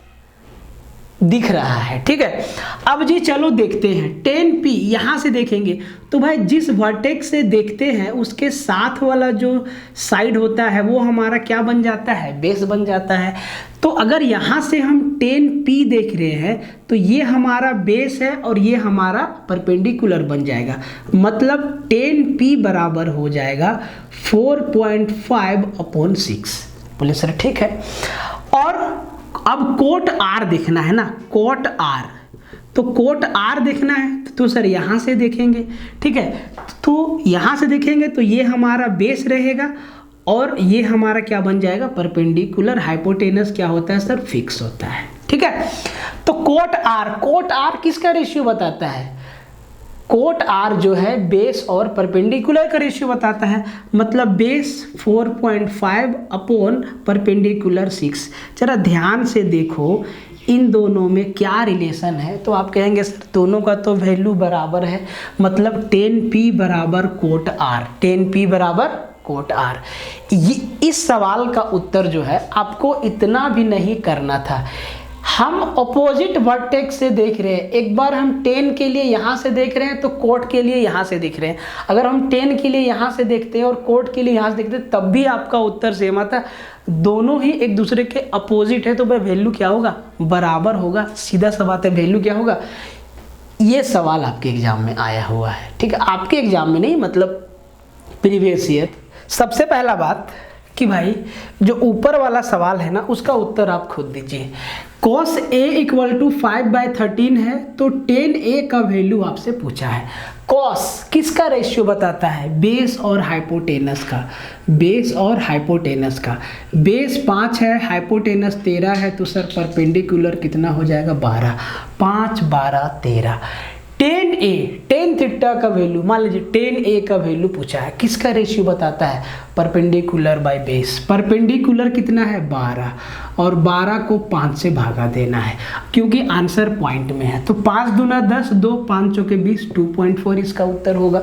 दिख रहा है, ठीक है। अब जी चलो देखते हैं tan P, यहाँ से देखेंगे तो भाई जिस वर्टेक्स से देखते हैं उसके साथ वाला जो साइड होता है वो हमारा क्या बन जाता है, बेस बन जाता है। तो अगर यहाँ से हम tan P देख रहे हैं तो ये हमारा बेस है और ये हमारा परपेंडिकुलर बन जाएगा, मतलब tan P बराबर हो जाएगा 4.5/6। बोले सर ठीक है। और अब कोट R देखना है ना, कोट R, तो कोट R देखना है तो सर यहाँ से देखेंगे, ठीक है, तो यहाँ से देखेंगे तो ये हमारा बेस रहेगा और ये हमारा क्या बन जाएगा, परपेंडिकुलर। हाइपोटेनस क्या होता है सर, फिक्स होता है, ठीक है। तो कोट R किसका रेशियो बताता है, कोट R जो है बेस और परपेंडिकुलर का रेशियो बताता है, मतलब बेस 4.5 परपेंडिकुलर 6। जरा ध्यान से देखो इन दोनों में क्या रिलेशन है, तो आप कहेंगे सर दोनों का तो वैल्यू बराबर है, मतलब tan P बराबर कोट R, tan P बराबर कोट R। ये इस सवाल का उत्तर जो है आपको इतना भी नहीं करना था। हम अपोजिट वर्टेक्स से देख रहे हैं, एक बार हम tan के लिए यहाँ से देख रहे हैं तो कोट के लिए यहाँ से देख रहे हैं, अगर हम tan के लिए यहाँ से देखते हैं और कोट के लिए यहाँ से देखते हैं तब भी आपका उत्तर सेम आता। दोनों ही एक दूसरे के अपोजिट है तो भाई वैल्यू क्या होगा, बराबर होगा, सीधा सा बात है, वैल्यू क्या होगा। ये सवाल आपके एग्जाम में आया हुआ है, ठीक है, आपके एग्जाम में नहीं, मतलब प्रीवियस ईयर। सबसे पहला बात कि भाई जो ऊपर वाला सवाल है ना उसका उत्तर आप खुद दीजिए। cos A इक्वल टू 5/13 है तो tan A का वैल्यू आपसे पूछा है। cos किसका रेशियो बताता है? बेस और हाइपोटेनस का। बेस और हाइपोटेनस का। बेस 5 है, हाइपोटेनस 13 है, तो सर परपेंडिकुलर कितना हो जाएगा? 12। 5 12 13। tan A, tan थीटा का वैल्यू, मान लीजिए tan A का वैल्यू पूछा है, किसका रेशियो बताता है? Perpendicular by base. परपेंडिकुलर कितना है? 12, और 12 को 5 से भागा देना है क्योंकि आंसर पॉइंट में है। तो 5 दूना 10, 2 5 चौके 20, 2.4 इसका उत्तर होगा।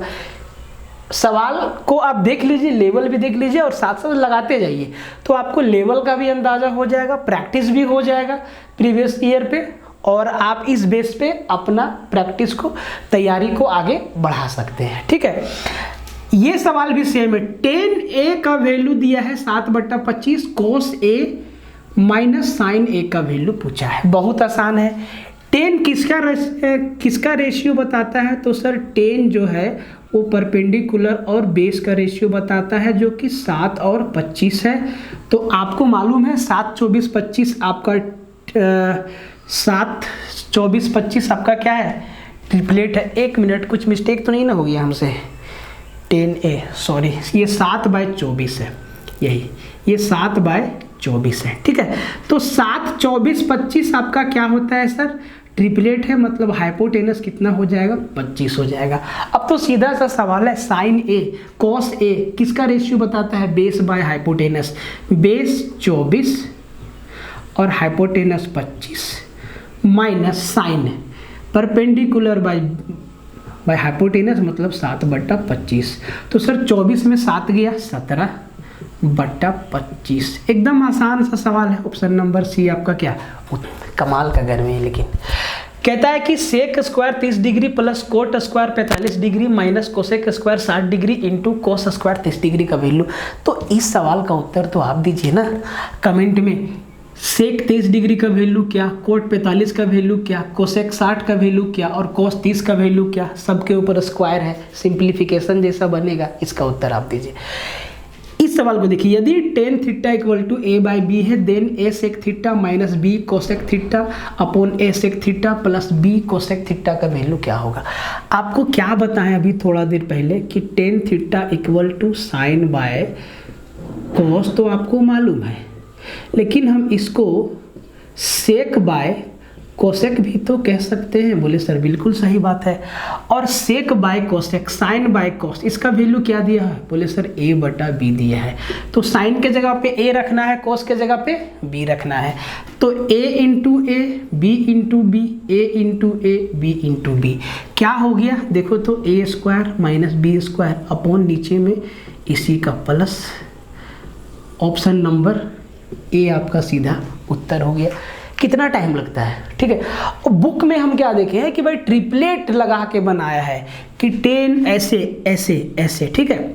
सवाल को आप देख लीजिए, लेवल भी देख लीजिए और साथ साथ लगाते जाइए तो आपको लेवल का भी अंदाजा हो जाएगा, प्रैक्टिस भी हो जाएगा प्रीवियस ईयर पे, और आप इस बेस पे अपना प्रैक्टिस को, तैयारी को आगे बढ़ा सकते हैं। ठीक है, ये सवाल भी सेम है। tan A का वैल्यू दिया है 7/25, cos A minus sin A का वैल्यू पूछा है। बहुत आसान है। tan किसका रेशियो बताता है? तो सर tan जो है वो परपेंडिकुलर और बेस का रेशियो बताता है जो कि 7 और 25 है। तो आपको मालूम है 7 24 25 आपका 7 24 25 आपका क्या है? ट्रिपलेट है। 1 मिनट, कुछ मिस्टेक तो नहीं ना हो गया हमसे? tan A, सॉरी, ये 7/24 है, यही ये 7/24 है। ठीक है, तो 7 24 25 आपका क्या होता है सर? ट्रिपलेट है, मतलब हाइपोटेनस कितना हो जाएगा? 25 हो जाएगा। अब तो सीधा सा सवाल है, sin A cos A किसका रेशियो बताता है? Base by hypotenuse. बेस 24 और hypotenuse 25 minus sine perpendicular by hypotenuse, मतलब 7/25। तो सर 24 में 7 गया, 17/25। एकदम आसान सा सवाल है। ऑप्शन नंबर सी आपका क्या? कमाल का गर्मी है। लेकिन कहता है कि sec square 30 degree plus cot square 45 degree minus cosec square 60 degree into cos square 30 degree का वैल्यू। तो इस सवाल का उत्तर तो आप दीजिए ना कमेंट में। सेक 23 डिग्री का वैल्यू क्या, कोट 45 का वैल्यू क्या, कोसेक 60 का वैल्यू क्या और कोस 30 का वैल्यू क्या। सबके ऊपर स्क्वायर है, सिंप्लीफिकेशन जैसा बनेगा। इसका उत्तर आप दीजिए। इस सवाल को देखिए, यदि tan theta equal to A/B है then A sec theta minus B cosec theta upon A sec theta plus B cosec theta का वैल्यू क्या होगा। आपको क्या बताएं अभी थोड़ा देर पहले कि tan theta equal to sine by cos तो आपको मालूम है, लेकिन हम इसको सेक बाय कोसेक भी तो कह सकते हैं। बोले सर बिल्कुल सही बात है। और sec by cosec, sine by cos, इसका वैल्यू क्या दिया है? बोले सर A/B दिया है। तो साइन के जगह पे A रखना है, कोस के जगह पे B रखना है। तो A into A, B into B, A into A, B into B क्या हो गया? देखो तो A square minus B square upon नीचे में इसी का प्लस। ऑप्शन नंबर A आपका सीधा उत्तर हो गया। कितना टाइम लगता है? ठीक है, और बुक में हम क्या देखे हैं कि भाई ट्रिपलेट लगा के बनाया है कि tan ऐसे ऐसे ऐसे, ठीक है,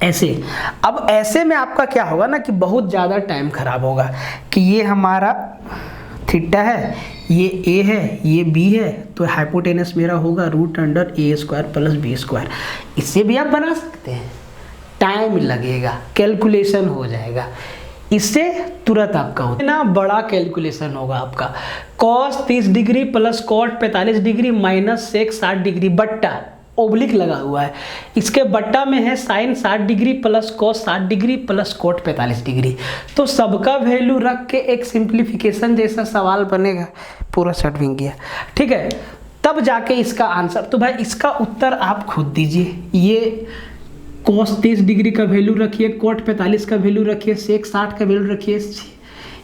ऐसे। अब ऐसे में आपका क्या होगा ना कि बहुत ज़्यादा टाइम खराब होगा कि ये हमारा थीटा है, ये A है, ये B है, तो हाइपोटेनस मेरा होगा √A² प्लस B²। इससे भी आप बना सकते हैं, टाइम लगेगा, कैलकुलेशन हो जाएगा। इससे तुरंत आपका होता ना बड़ा कैलकुलेशन होगा आपका। cos 30 degree plus cot 45 degree minus sec 60 degree बट्टा ओब्लिक लगा हुआ है, इसके बट्टा में है sine 60 degree plus cos 60 degree plus cot 45 degree. तो सबका वैल्यू रख के एक सिंप्लीफिकेशन जैसा सवाल बनेगा। पूरा सेट बन गया, ठीक है, तब जाके इसका आंसर। तो भाई इसका उत्तर आप खुद दीजिए। ये कोस 30 डिग्री का वैल्यू रखिए, कोट 45 का वैल्यू रखिए, सेक 60 का वैल्यू रखिए,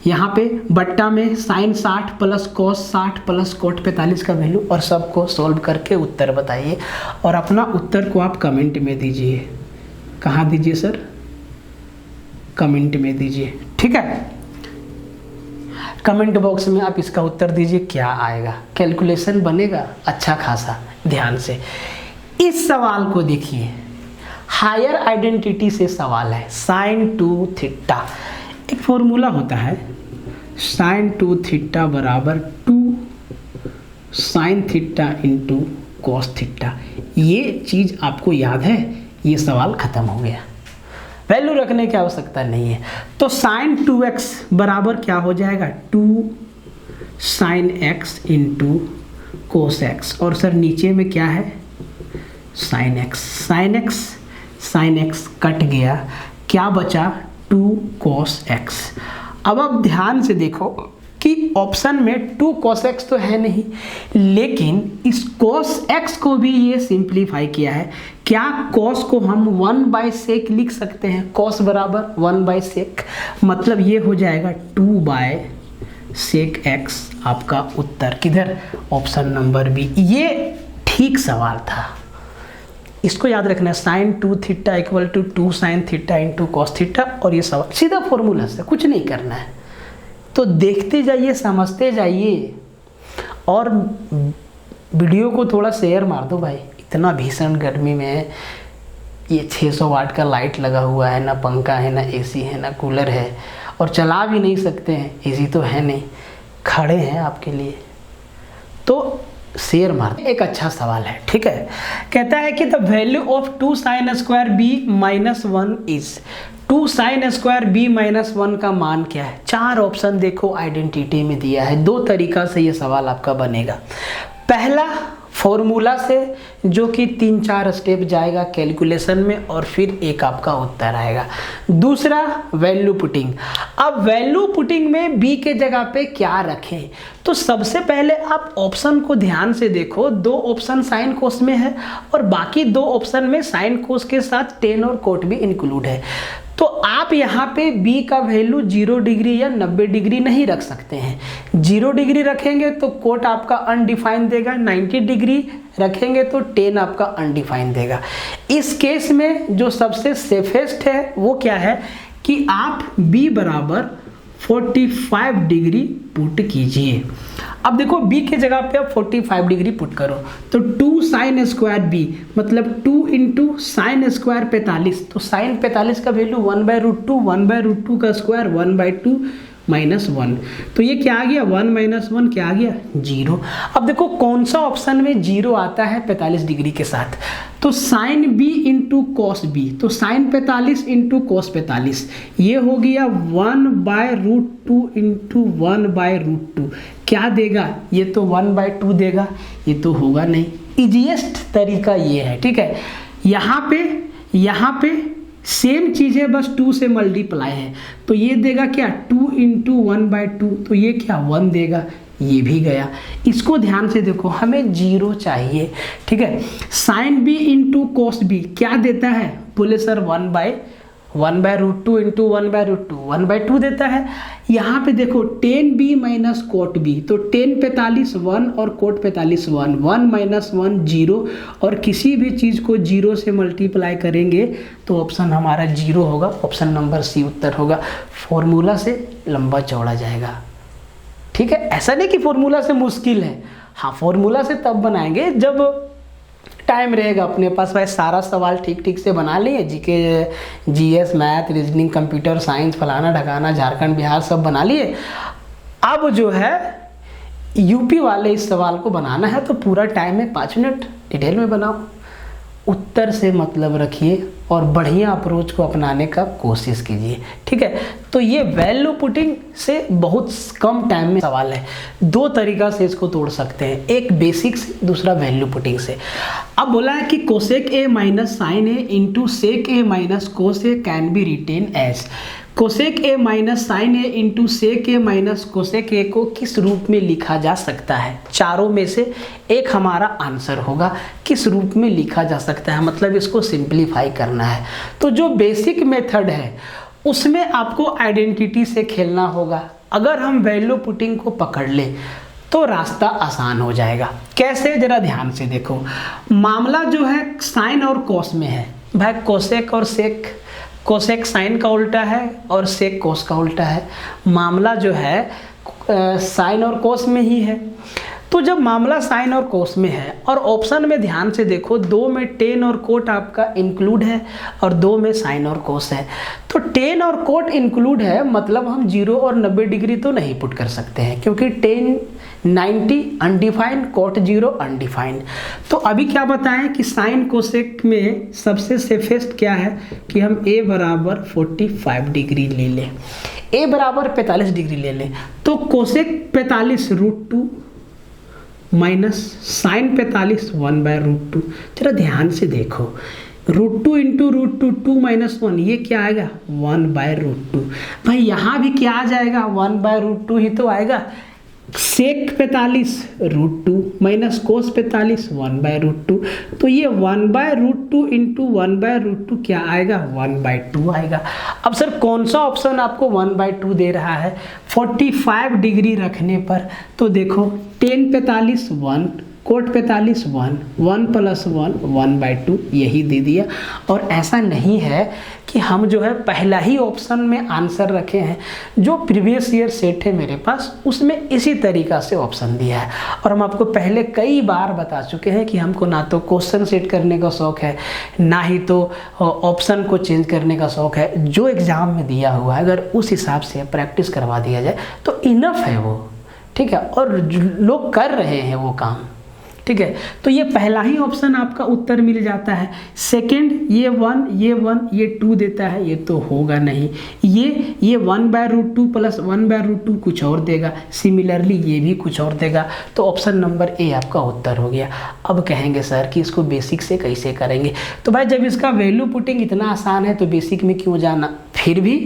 यहाँ पे बट्टा में sine 60 plus cos 60 plus cot 45 का वैल्यू, और सबको सॉल्व करके उत्तर बताइए। और अपना उत्तर को आप कमेंट में दीजिए। कहाँ दीजिए सर? कमेंट में दीजिए, ठीक है। कमेंट बॉक्स में आप इसका उत्तर दीजिए, क्या आएगा। कैलकुलेशन बनेगा अच्छा खासा। ध्यान से इस सवाल को देखिए, हायर आइडेंटिटी से सवाल है। साइन 2 थीटा, एक फॉर्मूला होता है साइन 2 थीटा बराबर 2 sine theta into cos theta. ये चीज़ आपको याद है? ये सवाल खत्म हो गया। वैल्यू रखने की आवश्यकता नहीं है। तो साइन 2x बराबर क्या हो जाएगा, 2 sine x into cos x, और सर नीचे में क्या है, sine x। Sine x cut गया, क्या बचा, 2 कोस x। अब आप ध्यान से देखो कि ऑप्शन में 2 cos x तो है नहीं, लेकिन इस cos x को भी ये सिंप्लीफाई किया है। क्या cos को हम 1/sec लिख सकते हैं, cos बराबर 1/sec, मतलब ये हो जाएगा 2/sec x आपका उत्तर किधर, ऑप्शन नंबर बी। ये ठीक सवाल था, इसको याद रखना है, sine 2 theta equal to 2 sine theta into cos theta, और ये सवाल सीधा फॉर्मूला से, कुछ नहीं करना है। तो देखते जाइए, समझते जाइए, और वीडियो को थोड़ा शेयर मार दो भाई। इतना भीषण गर्मी में ये 600 वाट का लाइट लगा हुआ है, ना पंखा है, ना एसी है, ना कूलर है, और चला भी नहीं सकते हैं, एसी तो है नहीं, खड़े हैं आपके लिए, तो शेयर मार। एक अच्छा सवाल है, ठीक है। कहता है कि the value of 2 sine square B minus 1 is, 2 sine square B minus 1 का मान क्या है। 4 ऑप्शन देखो आइडेंटिटी में दिया है। 2 तरीका से ये सवाल आपका बनेगा। पहला फॉर्मूला से, जो कि 3-4 स्टेप जाएगा कैलकुलेशन में, और फिर एक आपका उत्तर आएगा। दूसरा वैल्यू पुटिंग। अब वैल्यू पुटिंग में बी के जगह पे क्या रखें, तो सबसे पहले आप ऑप्शन को ध्यान से देखो। 2 ऑप्शन साइन कोस में है, और बाकी 2 ऑप्शन में साइन कोस के साथ टेन और कोट भी इंक्लूड है। तो आप यहाँ पे b का वैल्यू 0 डिग्री या 90 डिग्री नहीं रख सकते हैं। 0 डिग्री रखेंगे तो कोट आपका अनडिफाइंड देगा, 90 डिग्री रखेंगे तो टेन आपका अनडिफाइंड देगा। इस केस में जो सबसे सेफेस्ट है वो क्या है कि आप b बराबर 45 डिग्री पुट कीजिए। अब देखो b के जगह पे आप 45 डिग्री पुट करो, तो 2 साइन स्क्वायर b मतलब 2 इंटू साइन स्क्वायर 45, तो साइन 45 का वैल्यू 1/√2, 1/√2 का स्क्वायर 1/2 माइनस 1, तो ये क्या आ गया, 1 माइनस 1 क्या आ गया, 0। अब देखो कौन सा ऑप्शन में 0 आता है 45 डिग्री के साथ, तो sine b into cos b, तो साइन 45 इंटू कॉस 45, ये हो गया 1/√2 इंटू 1/√2, क्या देगा, ये तो 1/2 देगा, ये तो होगा नहीं। इजीएस्ट तरीका ये है, ठीक है। यहाँ पे सेम चीज़ है, बस 2 से मल्टीप्लाई है, तो ये देगा क्या, 2 इंटू 1/2, तो ये क्या 1 देगा, ये भी गया। इसको ध्यान से देखो, हमें 0 चाहिए, ठीक है। Sine b into cos b क्या देता है, बोले सर 1/√2 इंटू 1/√2, 1/2 देता है। यहाँ पे देखो ten b minus cot b, तो टेन 45 1 और कोट 45 1, 1 माइनस 1 0, और किसी भी चीज़ को 0 से मल्टीप्लाई करेंगे तो ऑप्शन हमारा 0 होगा, ऑप्शन नंबर सी उत्तर होगा। फॉर्मूला से लंबा चौड़ा जाएगा, ठीक है। ऐसा नहीं कि फॉर्मूला से मुश्किल है, हाँ फॉर्मूला से तब बनाएंगे जब टाइम रहेगा अपने पास। भाई सारा सवाल ठीक से बना लिए, GK GS math reasoning computer science फलाना ढकाना झारखंड बिहार सब बना लिए। अब जो है यूपी वाले इस सवाल को बनाना है, तो पूरा टाइम है 5 मिनट, डिटेल में बनाओ, उत्तर से मतलब रखिए और बढ़िया अप्रोच को अपनाने का कोशिश कीजिए, ठीक है। तो ये वैल्यू पुटिंग से बहुत कम टाइम में सवाल है। 2 तरीका से इसको तोड़ सकते हैं, एक बेसिक से, दूसरा वैल्यू पुटिंग से। अब बोला है कि cosec A minus sine A into sec A minus cos A can be written as. Cosec A minus sine A into sec A minus cosec A को किस रूप में लिखा जा सकता है। चारों में से एक हमारा आंसर होगा, किस रूप में लिखा जा सकता है, मतलब इसको सिंप्लीफाई करना है। तो जो बेसिक मेथड है उसमें आपको आइडेंटिटी से खेलना होगा। अगर हम वैल्यू पुटिंग को पकड़ ले तो रास्ता आसान हो जाएगा। कैसे, जरा ध्यान से देखो। मामला जो है साइन और कॉस में है भाई, कोसेक और सेक, कोसेक साइन का उल्टा है और सेक कोस का उल्टा है। मामला जो है साइन और कोस में ही है, तो जब मामला साइन और कोस में है और ऑप्शन में ध्यान से देखो, 2 में टेन और कोट आपका इंक्लूड है और 2 में साइन और कोस है। तो टेन और कोट इंक्लूड है, मतलब हम 0 और 90 डिग्री तो नहीं पुट कर सकते हैं, क्योंकि टेन 90 अनडिफाइंड, कोट 0 अनडिफाइंड। तो अभी क्या बताएं कि साइन कोसेक में सबसे सेफेस्ट क्या है कि हम a बराबर 45 डिग्री ले लें, a बराबर 45 डिग्री ले लें। तो कोसेक 45 √2 माइनस साइन 45 1/√2। जरा ध्यान से देखो, √2 इंटू √2 2 - 1, ये क्या आएगा 1/√2। भाई यहाँ भी क्या आ जाएगा 1/√2 ही तो आएगा। सेक 45 √2 माइनस कोस 45 1/√2। तो ये 1/√2 इंटू 1/√2 क्या आएगा 1/2 आएगा। अब सर कौन सा ऑप्शन आपको 1/2 दे रहा है 45 डिग्री रखने पर? तो देखो टेन 45 1, कोट 45 1, 1 + 1 1/2 यही दे दिया। और ऐसा नहीं है कि हम जो है पहला ही ऑप्शन में आंसर रखे हैं, जो प्रीवियस ईयर सेट है मेरे पास उसमें इसी तरीका से ऑप्शन दिया है। और हम आपको पहले कई बार बता चुके हैं कि हमको ना तो क्वेश्चन सेट करने का शौक है, ना ही तो ऑप्शन को चेंज करने का शौक है। जो एग्ज़ाम में दिया हुआ है अगर उस हिसाब से प्रैक्टिस करवा दिया जाए तो इनफ है वो, ठीक है। और लोग कर रहे हैं वो काम, ठीक है। तो ये पहला ही ऑप्शन आपका उत्तर मिल जाता है। सेकंड ये 1 ये 2 देता है, ये तो होगा नहीं। ये 1/√2 + 1/√2 कुछ और देगा, सिमिलरली ये भी कुछ और देगा। तो ऑप्शन नंबर ए आपका उत्तर हो गया। अब कहेंगे सर कि इसको बेसिक से कैसे करेंगे? तो भाई जब इसका वैल्यू पुटिंग इतना आसान है तो बेसिक में क्यों जाना? फिर भी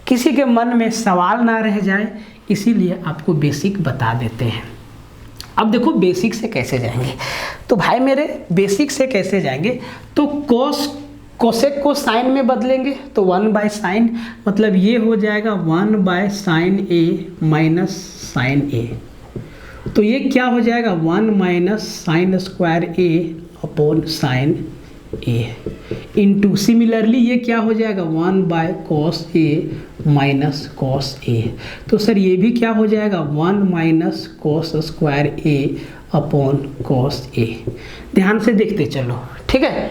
किसी के मन में सवाल ना रह जाए इसीलिए आपको बेसिक बता देते हैं। अब देखो बेसिक से कैसे जाएंगे, तो भाई मेरे बेसिक से कैसे जाएंगे? तो कोसेक को साइन में बदलेंगे तो 1/sin, मतलब ये हो जाएगा 1/sin A minus sine A। तो ये क्या हो जाएगा 1 - sin² A sin A into similarly ये क्या हो जाएगा 1/cos A minus cos A। तो सर ये भी क्या हो जाएगा 1 - cos² A cos A। ध्यान से देखते चलो, ठीक है।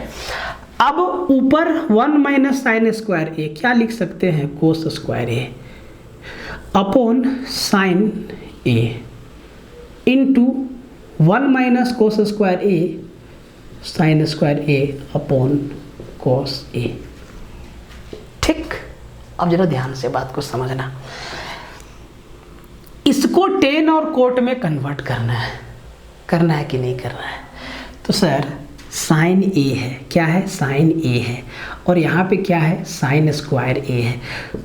अब ऊपर 1 - sin² A क्या लिख सकते हैं cos² A sin A into 1 - cos² A sin² A cos A। ठीक, अब जरा ध्यान से बात को समझना। इसको टेन और कोट में कन्वर्ट करना है कि नहीं करना है? तो सर साइन A है, क्या है साइन A है, और यहाँ पे क्या है sin² A है।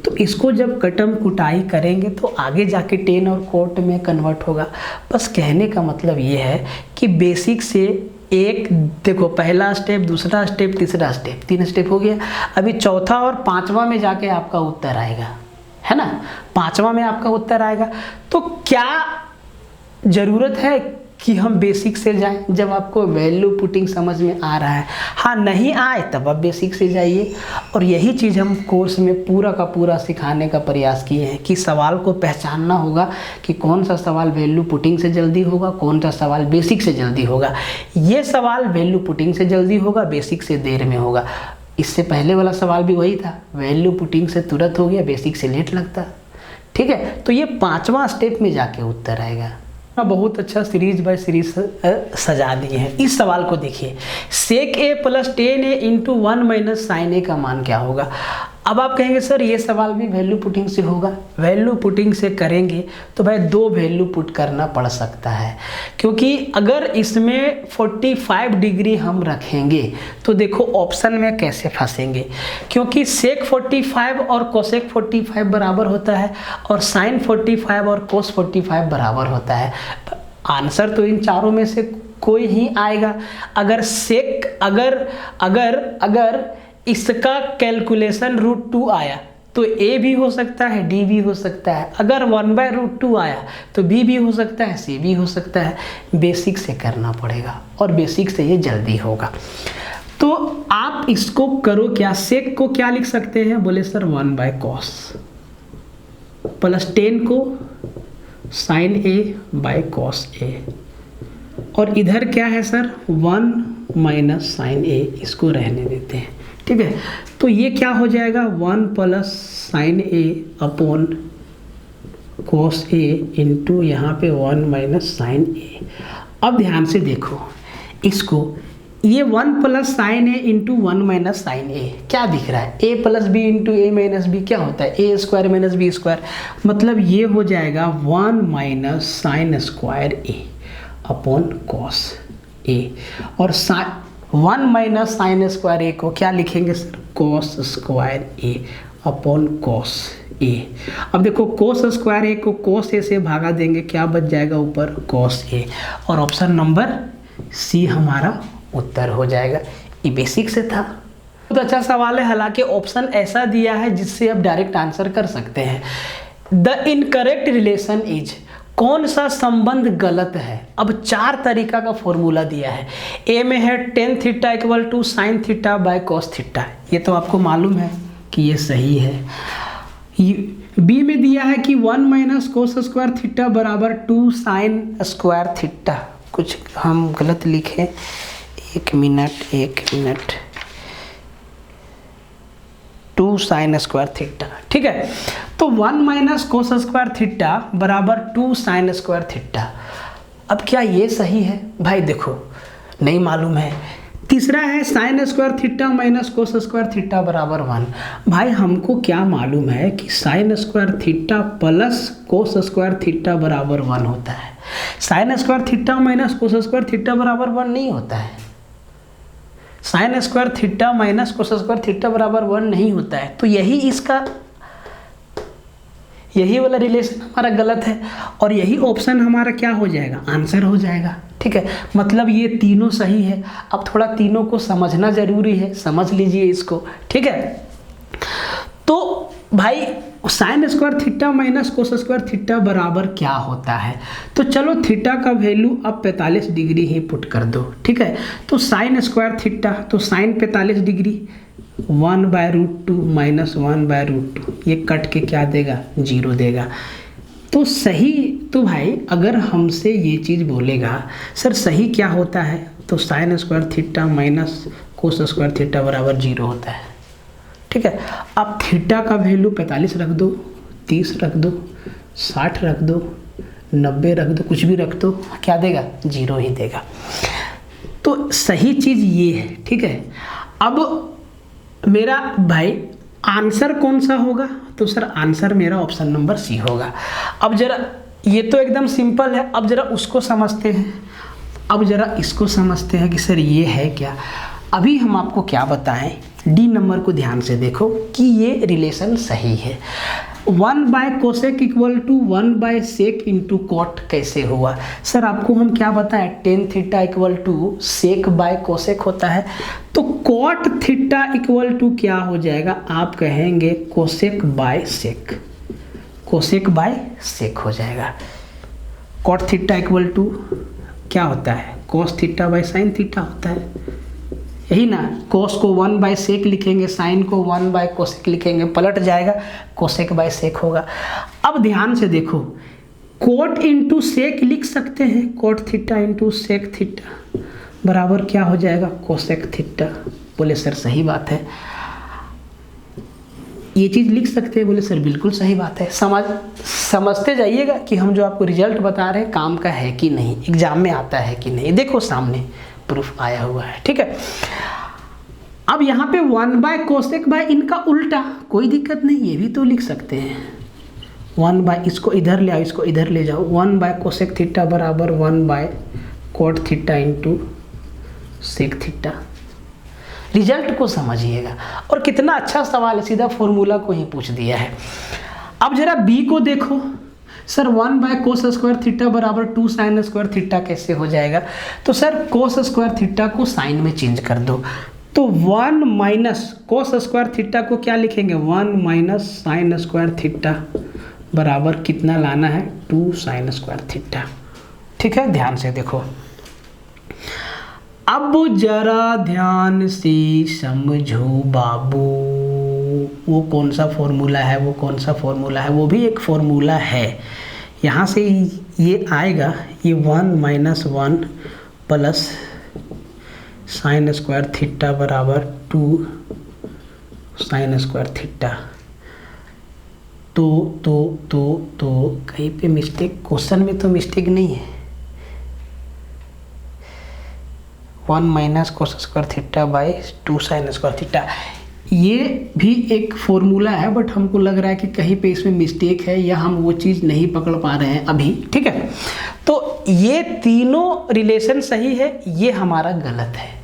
तो इसको जब कटम कुटाई करेंगे तो आगे जाके टेन और कोट में कन्वर्ट होगा। बस कहने का मतलब ये है कि बेसिक से एक देखो, पहला स्टेप, दूसरा स्टेप, तीसरा स्टेप, 3 स्टेप हो गया। अभी चौथा और पांचवा में जाके आपका उत्तर आएगा, है ना। पांचवा में आपका उत्तर आएगा। तो क्या ज़रूरत है कि हम बेसिक से जाएं जब आपको वैल्यू पुटिंग समझ में आ रहा है? हाँ, नहीं आए तब आप बेसिक से जाइए। और यही चीज़ हम कोर्स में पूरा का पूरा सिखाने का प्रयास किए हैं कि सवाल को पहचानना होगा कि कौन सा सवाल वैल्यू पुटिंग से जल्दी होगा, कौन सा सवाल बेसिक से जल्दी होगा। ये सवाल वैल्यू पुटिंग से जल्दी होगा, बेसिक से देर में होगा। इससे पहले वाला सवाल भी वही था, वैल्यू पुटिंग से तुरंत हो गया, बेसिक से लेट लगता, ठीक है। तो ये पाँचवा स्टेप में जाके उत्तर आएगा। बहुत अच्छा सीरीज बाय सीरीज सजा दिए हैं। इस सवाल को देखिए, sec A + tan A into 1 - sin A का मान क्या होगा? अब आप कहेंगे सर ये सवाल भी वैल्यू पुटिंग से होगा। वैल्यू पुटिंग से करेंगे तो भाई 2 वैल्यू पुट करना पड़ सकता है, क्योंकि अगर इसमें 45 डिग्री हम रखेंगे तो देखो ऑप्शन में कैसे फंसेंगे, क्योंकि sec 45 और cosec 45 बराबर होता है और sin 45 और cos 45 बराबर होता है। आंसर तो इन चारों में से कोई ही आएगा। अगर sec अगर इसका कैलकुलेशन √2 आया तो A भी हो सकता है, D भी हो सकता है। अगर 1/√2 आया तो B भी हो सकता है, C भी हो सकता है। बेसिक से करना पड़ेगा और बेसिक से ये जल्दी होगा। तो आप इसको करो क्या, सेक को क्या लिख सकते हैं? बोले सर 1/cos प्लस 10 को sin A cos A और इधर क्या है सर 1 माइनस साइन ए, इसको रहने देते हैं, ठीक है। तो ये क्या हो जाएगा 1 प्लस साइन ए अपॉन कोस ए इंटू यहाँ पे 1 माइनस साइन ए। अब ध्यान से देखो इसको, ये 1 plus sine A into 1 minus sine A क्या दिख रहा है, a plus B into A minus B क्या होता है A square minus B square, मतलब ये हो जाएगा 1 minus sine square A upon cos A. और 1 माइनस साइन स्क्वायर ए को क्या लिखेंगे sir cos square A upon cos A. अब देखो कोस स्क्वायर ए को कोस ए से भागा देंगे, क्या बच जाएगा ऊपर कॉस ए, और ऑप्शन नंबर सी हमारा उत्तर हो जाएगा। ये बेसिक से था, बहुत अच्छा सवाल है। हालांकि ऑप्शन ऐसा दिया है जिससे आप डायरेक्ट आंसर कर सकते हैं। द इनकरेक्ट रिलेशन इज, कौन सा संबंध गलत है। अब 4 तरीका का फॉर्मूला दिया है। ए में है tan theta equal to sine theta by cos theta, ये तो आपको मालूम है कि ये सही है। बी में दिया है कि 1 माइनस कोस स्क्वायर थीटा बराबर 2 साइन स्क्वायर थीटा, कुछ हम गलत लिखे, एक मिनट 2 साइन स्क्वायर थीटा, ठीक है। तो 1 माइनस कोस स्क्वायर थीटा बराबर 2 साइन स्क्वायर थीटा। अब क्या ये सही है भाई, देखो नहीं मालूम है। तीसरा है sign square theta minus cos square theta बराबर 1। भाई हमको क्या मालूम है कि sign square theta plus cos square theta बराबर 1 होता है। Sign square theta minus cos square theta बराबर 1 नहीं होता है। Sign square theta minus cos square theta बराबर 1 नहीं होता है। तो यही वाला रिलेशन हमारा गलत है, और यही ऑप्शन हमारा क्या हो जाएगा आंसर हो जाएगा, ठीक है। मतलब ये तीनों सही है। अब थोड़ा तीनों को समझना जरूरी है, समझ लीजिए इसको, ठीक है। तो भाई sign square theta minus cos square theta बराबर क्या होता है, तो चलो थीटा का वैल्यू अब 45 डिग्री ही पुट कर दो, ठीक है। तो साइन स्क्वायर थीटा, तो साइन 45 डिग्री 1/√2 माइनस 1/√2, ये कट के क्या देगा 0 देगा। तो सही, तो भाई अगर हमसे ये चीज़ बोलेगा सर सही क्या होता है, तो sine square theta minus cos square theta बराबर 0 होता है, ठीक है। अब थीटा का वैल्यू 45 रख दो, 30 रख दो, 60 रख दो, 90 रख दो, कुछ भी रख दो, क्या देगा 0 ही देगा। तो सही चीज़ ये है, ठीक है। अब मेरा भाई आंसर कौन सा होगा, तो सर आंसर मेरा ऑप्शन नंबर सी होगा। अब जरा ये तो एकदम सिंपल है, अब जरा उसको समझते हैं। अब जरा इसको समझते हैं कि सर ये है क्या। अभी हम आपको क्या बताएं, डी नंबर को ध्यान से देखो कि ये रिलेशन सही है। One by cosec equal to one by sec into cot कैसे हुआ, सर आपको हम क्या बताएं tan theta equal to sec by cosec होता है। तो कॉट थीटा इक्वल टू क्या हो जाएगा, आप कहेंगे cosec by sec, cosec by sec हो जाएगा। कॉट थीटा इक्वल टू क्या होता है cos theta by sine theta होता है, यही ना। कोस को 1/सेक लिखेंगे, साइन को 1/कोसेक लिखेंगे, पलट जाएगा कोसेक बाय सेक होगा। अब ध्यान से देखो, कोट इंटू सेक लिख सकते हैं, cot theta into sec theta बराबर क्या हो जाएगा कोसेक थीटा। बोले सर सही बात है, ये चीज़ लिख सकते हैं। बोले सर बिल्कुल सही बात है। समझते जाइएगा कि हम जो आपको रिजल्ट बता रहे हैं काम का है कि नहीं, एग्जाम में आता है कि नहीं। देखो सामने प्रूफ आया हुआ है, ठीक है। अब यहाँ पे 1/कोसेक बाय इनका उल्टा, कोई दिक्कत नहीं, ये भी तो लिख सकते हैं। 1/, इसको इधर ले आओ, इसको इधर ले जाओ। 1/कोसेक थीटा बराबर one by cot theta into sec theta. Result को समझिएगा, और कितना अच्छा सवाल है, सीधा फॉर्मूला को ही पूछ दिया है। अब जरा बी को देखो, सर 1/कोस स्क्वायर थीटा बराबर 2 साइन स्क्वायर थीटा कैसे हो जाएगा, तो सर कोस स्क्वायर थीटा को साइन में चेंज कर दो। तो 1 माइनस कोस स्क्वायर थीटा को क्या लिखेंगे 1 माइनस साइन स्क्वायर थीटा बराबर कितना लाना है 2 साइन स्क्वायर थीटा, ठीक है। ध्यान से देखो, अब जरा ध्यान से समझो बाबू, वो कौन सा फॉर्मूला है, वो कौन सा फॉर्मूला है, वो भी एक फॉर्मूला है। यहाँ से ये आएगा, ये 1 - 1 प्लस साइन स्क्वायर थीटा बराबर 2 साइन स्क्वायर थीटा। तो कहीं पे मिस्टेक, क्वेश्चन में तो मिस्टेक नहीं है। 1 - cos square theta by 2 sine square theta, ये भी एक फॉर्मूला है, बट हमको लग रहा है कि कहीं पे इसमें मिस्टेक है या हम वो चीज़ नहीं पकड़ पा रहे हैं अभी। ठीक है, तो ये तीनों रिलेशन सही है, ये हमारा गलत है।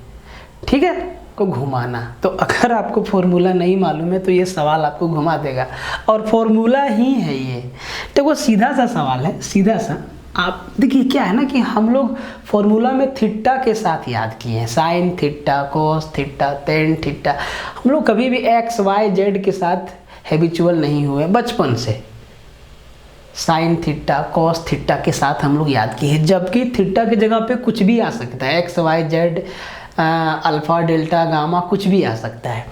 ठीक है, को घुमाना, तो अगर आपको फॉर्मूला नहीं मालूम है तो ये सवाल आपको घुमा देगा, और फॉर्मूला ही है ये। तो वो सीधा सा सवाल है, सीधा सा। आप देखिए क्या है ना कि हम लोग फॉर्मूला में थीटा के साथ याद किए हैं, sine theta, cos theta, tan theta. हम लोग कभी भी एक्स वाई जेड के साथ हैबिचुअल नहीं हुए बचपन से। साइन थीटा, कॉस थीटा के साथ हम लोग याद किए हैं, जबकि थीटा की जगह पे कुछ भी आ सकता है, x y z, alpha delta gamma, कुछ भी आ सकता है।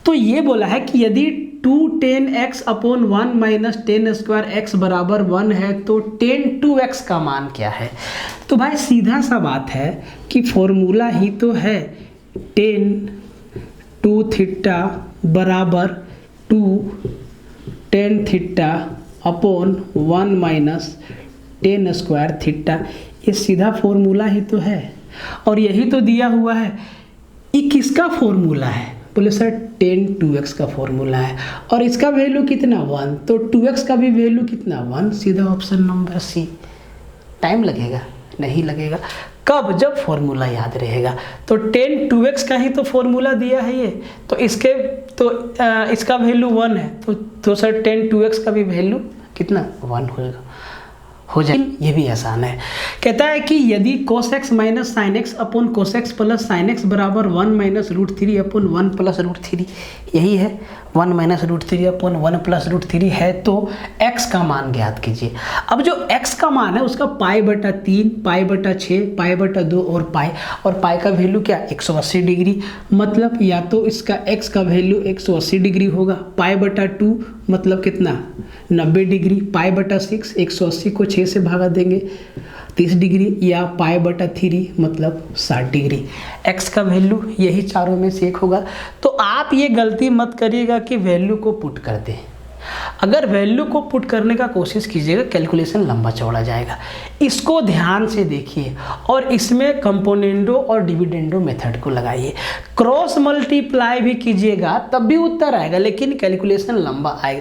तो ये बोला है कि यदि 2 tan x upon 1 minus tan square x बराबर 1 है तो tan 2x का मान क्या है। तो भाई सीधा सा बात है कि फॉर्मूला ही तो है, tan 2 थीटा बराबर 2 tan theta upon 1 minus tan square theta. ये सीधा फॉर्मूला ही तो है, और यही तो दिया हुआ है। ये किसका फॉर्मूला है? बोले सर tan 2x का फॉर्मूला है, और इसका वैल्यू कितना 1, तो 2x का भी वैल्यू कितना 1। सीधा ऑप्शन नंबर सी। टाइम लगेगा? नहीं लगेगा। कब? जब फॉर्मूला याद रहेगा। तो tan 2x का ही तो फॉर्मूला दिया है ये, तो इसका वैल्यू 1 है, तो सर tan 2x का भी वैल्यू कितना 1 होगा, हो जाए। ये भी आसान है। कहता है कि यदि cos x minus sine x upon cos x plus sine x बराबर 1 माइनस √3 अपॉन 1 प्लस √3, यही है 1 माइनस √3 अपॉन 1 प्लस √3 है, तो x का मान ज्ञात कीजिए। अब जो x का मान है उसका π/3, π/6, π/2 और पाई का वैल्यू क्या 180 डिग्री, मतलब या तो इसका x का वैल्यू 180 डिग्री होगा, π/2 मतलब कितना 90 डिग्री, π/6 180 को 6 से भागा देंगे 30 डिग्री, या π/3 मतलब 60 डिग्री। x का वैल्यू यही चारों में से एक होगा। तो आप ये गलती मत करिएगा कि वैल्यू को पुट कर दें। अगर वैल्यू को पुट करने का कोशिश कीजिएगा कैलकुलेशन लंबा चौड़ा जाएगा। इसको ध्यान से देखिए और इसमें कंपोनेंडो और डिविडेंडो मेथड को लगाइए। क्रॉस मल्टीप्लाई भी कीजिएगा तब भी उत्तर आएगा, लेकिन कैलकुलेशन लंबा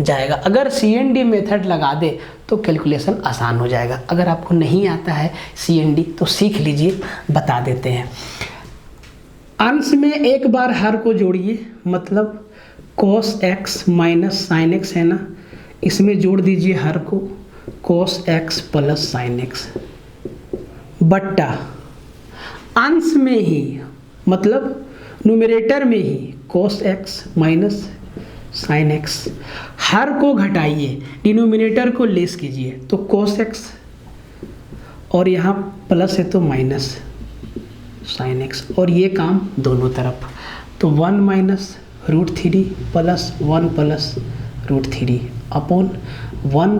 जाएगा। अगर CND मेथड लगा दे तो कैलकुलेशन आसान हो जाएगा। अगर आपको नहीं आता है CND तो सीख लीजिए, बता देते हैं। अंश में एक बार हर को जोड़िए, मतलब cos x minus sine x है ना, इसमें जोड़ दीजिए हर को cos x plus sine x, बट्टा अंश में ही मतलब न्यूमरेटर में ही cos x minus sine x. हर को घटाइए, डिनोमिनेटर को लेस कीजिए, तो cos x और यहाँ प्लस है तो माइनस साइन एक्स, और ये काम दोनों तरफ। तो 1 minus √3 plus 1 plus √3 upon 1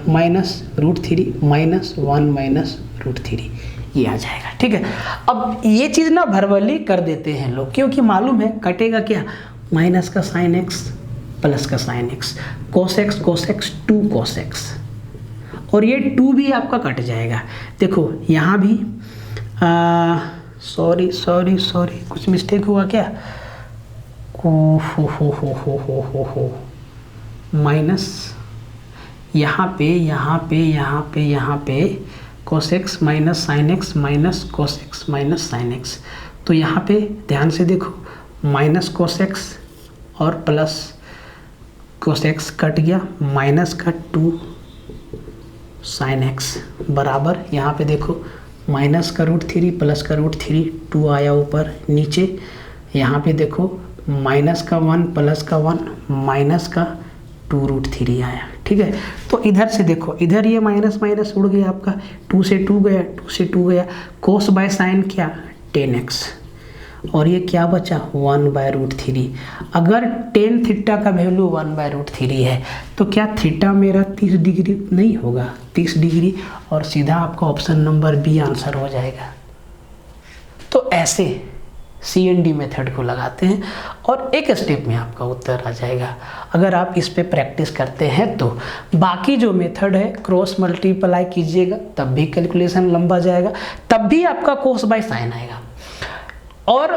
minus √3 minus 1 minus √3, ये आ जाएगा। ठीक है, अब ये चीज़ ना भरवली कर देते हैं लोग, क्योंकि मालूम है कटेगा क्या, माइनस का साइन एक्स प्लस का sine x, cos x 2 cos x, और ये 2 भी आपका कट जाएगा। देखो यहाँ भी सॉरी कुछ मिस्टेक हुआ क्या, हो माइनस यहाँ पे cos x minus sine x minus cos x minus sine x. तो यहाँ पे ध्यान से देखो, माइनस cos x और प्लस cos x कट गया, माइनस का 2 साइन एक्स बराबर यहाँ पे देखो माइनस का √3 प्लस का √3, 2 आया ऊपर नीचे, यहाँ पे देखो माइनस का 1 प्लस का 1 माइनस का 2 √3 आया। ठीक है, तो इधर से देखो, इधर ये माइनस माइनस उड़ गया आपका, 2 से 2 गया, 2 से 2 गया, कोस बाय साइन क्या 10x, और ये क्या बचा 1/√3। अगर टेन थीटा का वैल्यू 1/√3 है तो क्या थीटा मेरा 30 डिग्री नहीं होगा, 30 डिग्री, और सीधा आपका ऑप्शन नंबर बी आंसर हो जाएगा। तो ऐसे CND मेथड को लगाते हैं और एक स्टेप में आपका उत्तर आ जाएगा अगर आप इस पे प्रैक्टिस करते हैं तो। बाकी जो मेथड है क्रॉस मल्टीप्लाई कीजिएगा तब भी कैलकुलेशन लंबा जाएगा, तब भी आपका कोस बाय साइन आएगा। और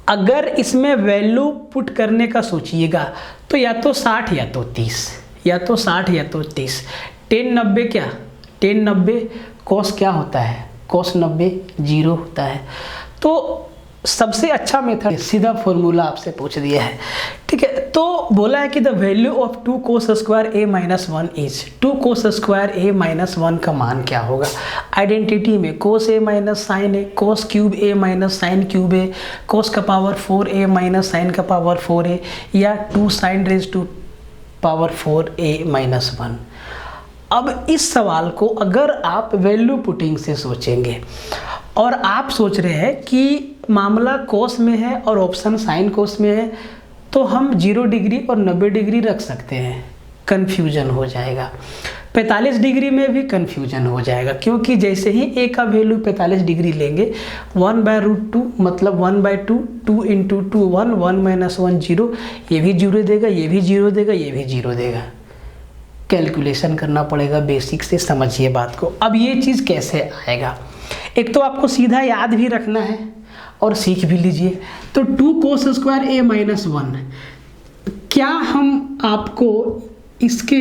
अगर इसमें वैल्यू पुट करने का सोचिएगा तो या तो 60 या तो 30, या तो 60 या तो 30। 10/90 क्या 10/90 कोस क्या होता है, कोस 90 0 होता है। तो सबसे अच्छा मेथड सीधा फॉर्मूला आपसे पूछ दिया है, ठीक है। तो बोला है कि the value of 2 cos square a minus 1 is 2 cos square a minus 1 का मान क्या होगा। आइडेंटिटी में cos a minus sine a, cos cube a minus sine cube a, cos का पावर 4a माइनस साइन का पावर 4a, या 2 sin raise to power 4a minus 1। अब इस सवाल को अगर आप वैल्यू पुटिंग से सोचेंगे और आप सोच रहे हैं कि मामला कोस में है और ऑप्शन साइन कोस में है, तो हम 0 डिग्री और 90 डिग्री रख सकते हैं, कन्फ्यूजन हो जाएगा। 45 डिग्री में भी कन्फ्यूजन हो जाएगा, क्योंकि जैसे ही a का वैल्यू 45 डिग्री लेंगे 1/√2 मतलब 1/2, 2 × 2 1, 1 - 1 0, ये भी 0 देगा, ये भी 0 देगा, ये भी 0 देगा। कैलकुलेशन करना पड़ेगा, बेसिक से समझिए बात को। अब ये चीज़ कैसे आएगा, एक तो आपको सीधा याद भी रखना है और सीख भी लीजिए। तो 2 cos स्क्वायर a माइनस 1, क्या हम आपको इसके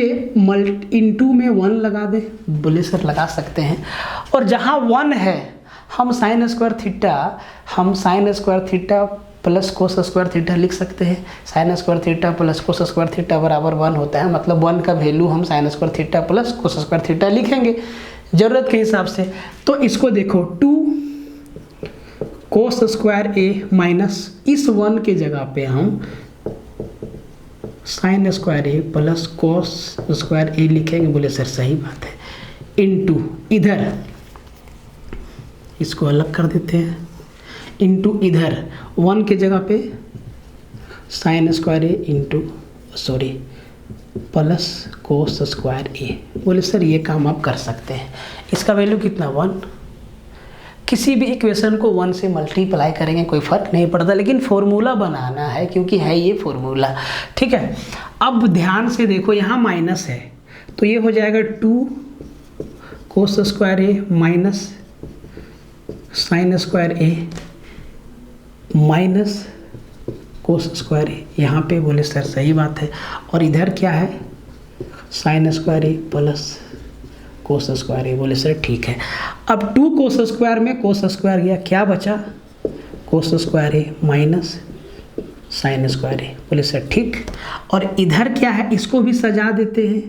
इंटू में 1 लगा दें, बोले सर लगा सकते हैं। और जहाँ 1 है हम sign square theta plus cos square theta लिख सकते हैं। Sign square theta plus cos square theta बराबर 1 होता है, मतलब 1 का वैल्यू हम sign square theta plus cos square theta लिखेंगे ज़रूरत के हिसाब से। तो इसको देखो 2 cos स्क्वायर a माइनस इस 1 के जगह पे हम sign square a plus cos square a लिखेंगे। बोले सर सही बात है, इनटू इधर इसको अलग कर देते हैं, इनटू इधर 1 के जगह पे sign square a into plus cos square a। बोले सर ये काम आप कर सकते हैं। इसका वैल्यू कितना 1, किसी भी इक्वेशन को 1 से मल्टीप्लाई करेंगे कोई फ़र्क नहीं पड़ता, लेकिन फॉर्मूला बनाना है क्योंकि है ये फॉर्मूला, ठीक है। अब ध्यान से देखो यहाँ माइनस है तो ये हो जाएगा 2 cos square a minus sine square a minus cos square a। यहाँ पे बोले सर सही बात है। और इधर क्या है sign square a plus cos square a। बोले सर ठीक है। अब 2 cos स्क्वायर में कोस स्क्वायर गया, क्या बचा cos square a minus sine square a। बोले सर ठीक। और इधर क्या है, इसको भी सजा देते हैं,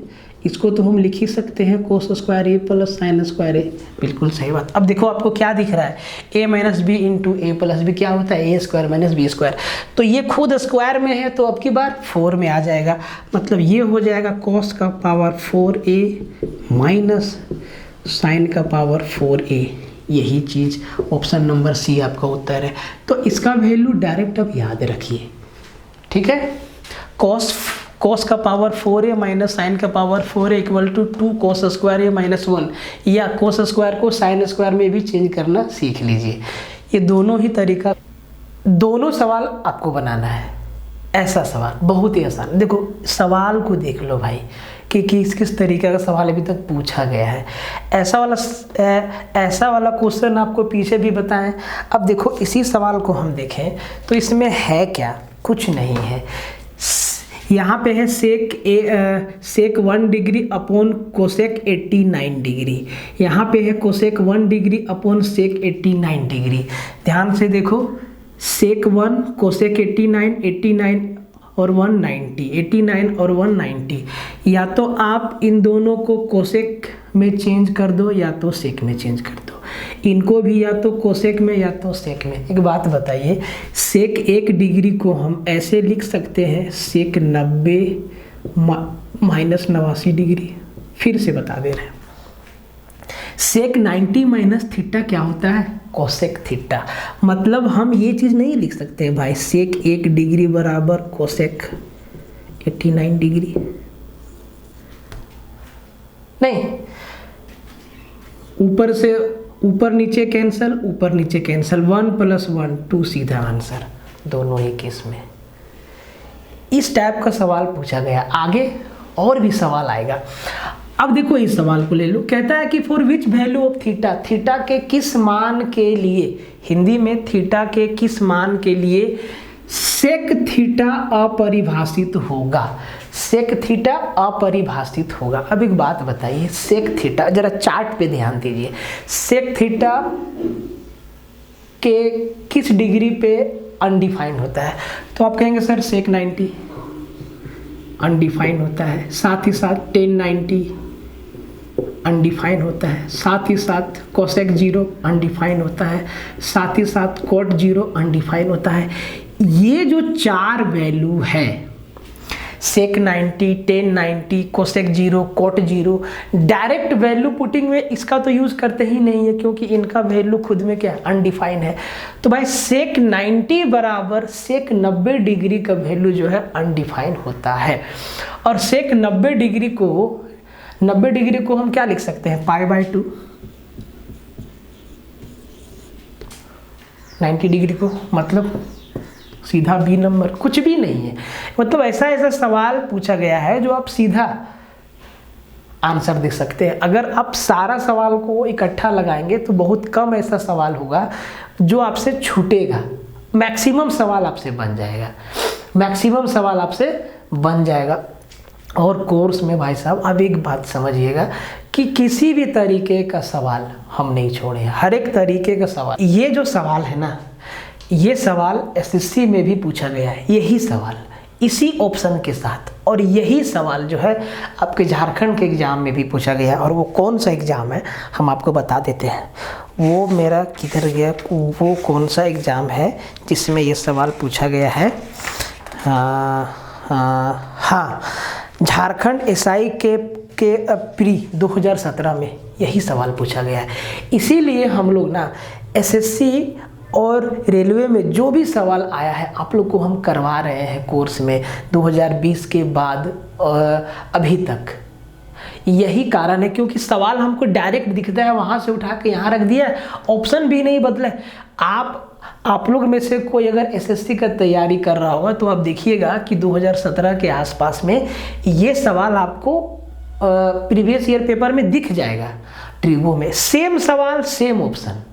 इसको तो हम लिख ही सकते हैं cos square a plus sine square a। बिल्कुल सही बात। अब देखो आपको क्या दिख रहा है, a minus b into a plus b क्या होता है a square minus B square. तो ये खुद स्क्वायर में है तो अब की बार 4 में आ जाएगा, मतलब ये हो जाएगा कोस का पावर 4a माइनस साइन का पावर 4a। यही चीज़ ऑप्शन नंबर सी आपका उत्तर है। तो इसका वैल्यू डायरेक्ट अब याद रखिए, ठीक है। कोस का पावर 4a माइनस साइन का power 4a equal to 2 cos square a minus 1, या कोस स्क्वायर को साइन स्क्वायर में भी चेंज करना सीख लीजिए। ये दोनों ही तरीका, दोनों सवाल आपको बनाना है। ऐसा सवाल बहुत ही आसान, देखो सवाल को देख लो भाई कि किस तरीके का सवाल अभी तक पूछा गया है। ऐसा वाला क्वेश्चन आपको पीछे भी बताएं। अब देखो इसी सवाल को हम देखें तो इसमें है क्या, कुछ नहीं है। यहाँ पे है sec 1 degree upon cosec 89 degree, यहाँ पे है cosec 1 degree upon sec 89 degree. ध्यान से देखो सेक 1 कोसेक 89 और 190, 89 और 190। या तो आप इन दोनों को कोसेक में चेंज कर दो या तो सेक में चेंज कर दो, इनको भी या तो कोसेक में या तो सेक में। एक बात बताइए, सेक 1 डिग्री को हम ऐसे लिख सकते हैं सेक 90 माइनस 89 डिग्री। फिर से बता दे रहे हैं, सेक 90 माइनस थीटा क्या होता है? Cosec theta. मतलब हम ये चीज़ नहीं लिख सकते भाई सेक 1 डिग्री बराबर कोसेक 89 डिग्री, नहीं, ऊपर नीचे कैंसल, ऊपर नीचे कैंसल, 1 + 1 2 सीधा आंसर दोनों ही केस में। इस टाइप का सवाल पूछा गया। आगे और भी सवाल आएगा। अब देखो इस सवाल को ले लो, कहता है कि for which value of theta, theta के किस मान के लिए, हिंदी में थीटा के किस मान के लिए सेक थीटा अपरिभाषित होगा, सेक थीटा अपरिभाषित होगा। अब एक बात बताइए, सेक थीटा, जरा चार्ट पे ध्यान दीजिए, सेक थीटा के किस डिग्री पे अनडिफाइंड होता है? तो आप कहेंगे सर सेक 90 अनडिफाइंड होता है, साथ ही साथ टेन 90 अनडिफाइन होता है, साथ ही साथ कोसेक 0 अनडिफाइन होता है, साथ ही साथ कोट 0 अनडिफाइन होता है। ये जो चार वैल्यू है sec 90, tan 90, cosec 0, cot 0, direct value putting में इसका तो यूज करते ही नहीं है क्योंकि इनका वैल्यू खुद में क्या अनडिफाइन है। तो भाई सेक 90 बराबर सेक 90 डिग्री का वैल्यू जो है अनडिफाइन होता है। और सेक 90 डिग्री को हम क्या लिख सकते हैं? π/2। 90 डिग्री को मतलब सीधा बी नंबर, कुछ भी नहीं है। मतलब ऐसा सवाल पूछा गया है जो आप सीधा आंसर दे सकते हैं। अगर आप सारा सवाल को इकट्ठा लगाएंगे तो बहुत कम ऐसा सवाल होगा जो आपसे छूटेगा। मैक्सिमम सवाल आपसे बन जाएगा, मैक्सिमम सवाल आपसे बन जाएगा। और कोर्स में भाई साहब अब एक बात समझिएगा कि किसी भी तरीके का सवाल हम नहीं छोड़े, हर एक तरीके का सवाल। ये जो सवाल है ना, ये सवाल एसएससी में भी पूछा गया है, यही सवाल इसी ऑप्शन के साथ, और यही सवाल जो है आपके झारखंड के एग्ज़ाम में भी पूछा गया। और वो कौन सा एग्ज़ाम है हम आपको बता देते हैं। वो मेरा किधर गया, वो कौन सा एग्ज़ाम है जिसमें ये सवाल पूछा गया है? हाँ, झारखंड एसआई के प्री 2017 में यही सवाल पूछा गया है। इसीलिए हम लोग ना एसएससी और रेलवे में जो भी सवाल आया है आप लोग को हम करवा रहे हैं कोर्स में 2020 के बाद अभी तक। यही कारण है क्योंकि सवाल हमको डायरेक्ट दिखता है, वहाँ से उठा के यहाँ रख दिया, ऑप्शन भी नहीं बदले। आप लोग में से कोई अगर एसएससी का तैयारी कर रहा होगा तो आप देखिएगा कि 2017 के आसपास में ये सवाल आपको प्रीवियस ईयर पेपर में दिख जाएगा, ट्रिगो में सेम सवाल सेम ऑप्शन।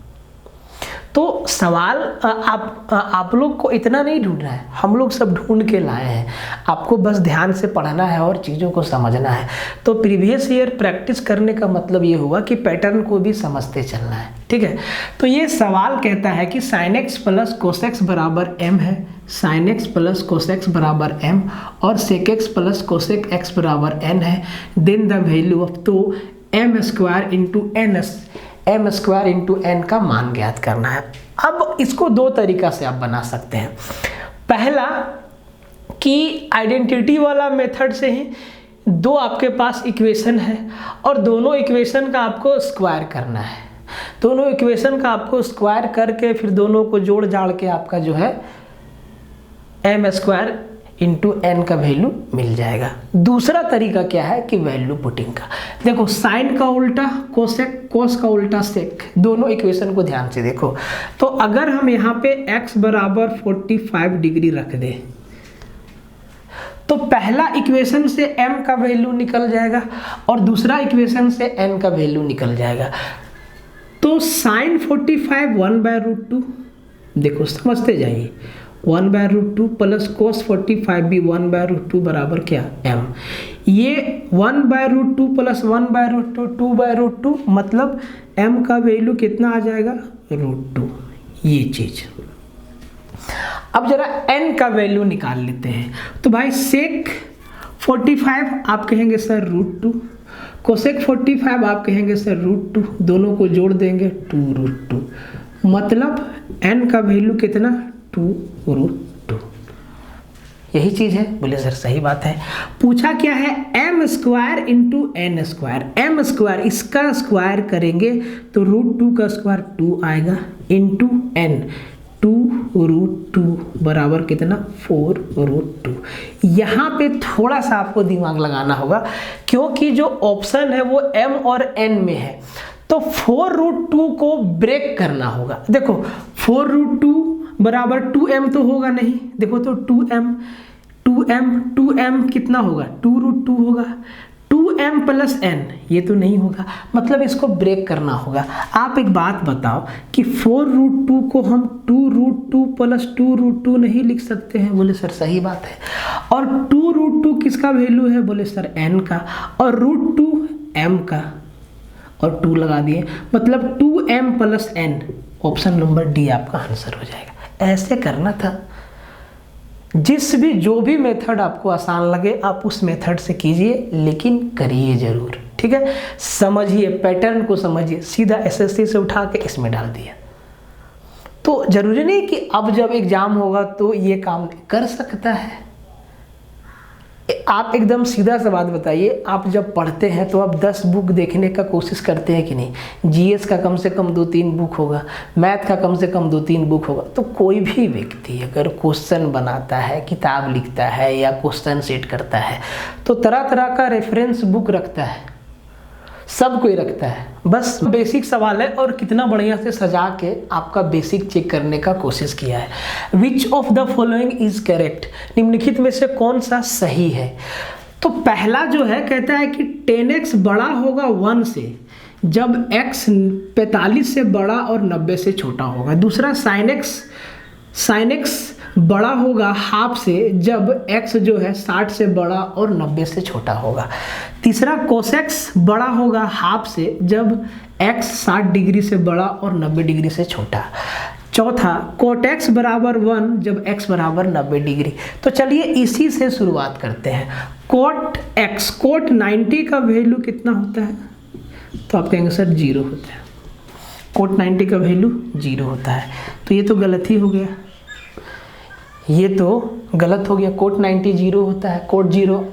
तो सवाल आप लोग को इतना नहीं ढूंढना है, हम लोग सब ढूंढ के लाए हैं, आपको बस ध्यान से पढ़ना है और चीज़ों को समझना है। तो प्रीवियस ईयर प्रैक्टिस करने का मतलब ये होगा कि पैटर्न को भी समझते चलना है, ठीक है। तो ये सवाल कहता है कि sin x plus cos x बराबर m है, sin x plus cos x बराबर m और sec x plus cosec x बराबर n है। देन द वैल्यू ऑफ, तो m स्क्वायर इंटू n का मान ज्ञात करना है। अब इसको दो तरीका से आप बना सकते हैं। पहला कि आइडेंटिटी वाला मेथड से ही दो आपके पास इक्वेशन है और दोनों इक्वेशन का आपको स्क्वायर करना है। दोनों इक्वेशन का आपको स्क्वायर करके फिर दोनों को जोड़ जाड़ के आपका जो है m स्क्वायर इंटू n का वैल्यू मिल जाएगा। दूसरा तरीका क्या है कि वैल्यू पुटिंग का। देखो साइन का उल्टा कोसेक, कोस का उल्टा सेक, दोनों इक्वेशन को ध्यान से देखो। तो अगर हम यहाँ पे x बराबर 45 डिग्री रख दें तो पहला इक्वेशन से m का वैल्यू निकल जाएगा और दूसरा इक्वेशन से n का वैल्यू निकल जाएगा। तो साइन 45 1/√2, देखो समझते जाइए, 1/√2 प्लस कोस 45 भी 1/√2 बराबर क्या m। ये 1/√2 प्लस 1/√2 2/√2 मतलब m का वैल्यू कितना आ जाएगा √2, ये चीज। अब जरा n का वैल्यू निकाल लेते हैं। तो भाई सेक 45 आप कहेंगे सर √2, कोसेक 45 आप कहेंगे सर √2, दोनों को जोड़ देंगे 2√2 मतलब n का वैल्यू कितना 2√2। यही चीज़ है। बोले सर सही बात है। पूछा क्या है, m square into n square. M square इसका स्क्वायर करेंगे तो √2 का स्क्वायर 2 आएगा, इंटू एन 2√2 बराबर कितना 4√2। यहाँ पे थोड़ा सा आपको दिमाग लगाना होगा क्योंकि जो ऑप्शन है वो m और n में है, तो 4√2 को ब्रेक करना होगा। देखो 4√2 बराबर 2m तो होगा नहीं, देखो तो 2m कितना होगा 2√2 होगा, 2m + n ये तो नहीं होगा, मतलब इसको ब्रेक करना होगा। आप एक बात बताओ कि 4√2 को हम 2√2 + 2√2 नहीं लिख सकते हैं? बोले सर सही बात है। और 2√2 किसका वैल्यू है? बोले सर n का, और √2 m का, और 2 लगा दिए, मतलब 2m + n। Option number D आपका आंसर हो जाएगा। ऐसे करना था। जो भी मेथड आपको आसान लगे आप उस मेथड से कीजिए, लेकिन करिए जरूर, ठीक है। समझिए, पैटर्न को समझिए, सीधा एसएससी से उठा के इसमें डाल दिया। तो जरूरी नहीं कि अब जब एग्जाम होगा तो ये काम कर सकता है। आप एकदम सीधा सा बात बताइए, आप जब पढ़ते हैं तो आप 10 बुक देखने का कोशिश करते हैं कि नहीं? जीएस का कम से कम 2-3 बुक होगा, मैथ का कम से कम 2-3 बुक होगा। तो कोई भी व्यक्ति अगर क्वेश्चन बनाता है, किताब लिखता है या क्वेश्चन सेट करता है तो तरह तरह का रेफरेंस बुक रखता है, सब कोई रखता है। बस बेसिक सवाल है और कितना बढ़िया से सजा के आपका बेसिक चेक करने का कोशिश किया है। Which of the following is correct, निम्नलिखित में से कौन सा सही है? तो पहला जो है कहता है कि 10x बड़ा होगा 1 से जब x 45 से बड़ा और 90 से छोटा होगा। दूसरा sin x बड़ा होगा हाफ से जब x जो है 60 से बड़ा और 90 से छोटा होगा। तीसरा cos x बड़ा होगा हाफ से जब x 60 डिग्री से बड़ा और 90 डिग्री से छोटा। चौथा cot x बराबर 1 जब x बराबर 90 डिग्री। तो चलिए इसी से शुरुआत करते हैं। cot 90 का वैल्यू कितना होता है? तो आप कहेंगे सर 0 होता है। cot 90 का वैल्यू 0 होता है, तो ये तो गलत ही हो गया, ये तो गलत हो गया। cot 90 0 होता है, cot 0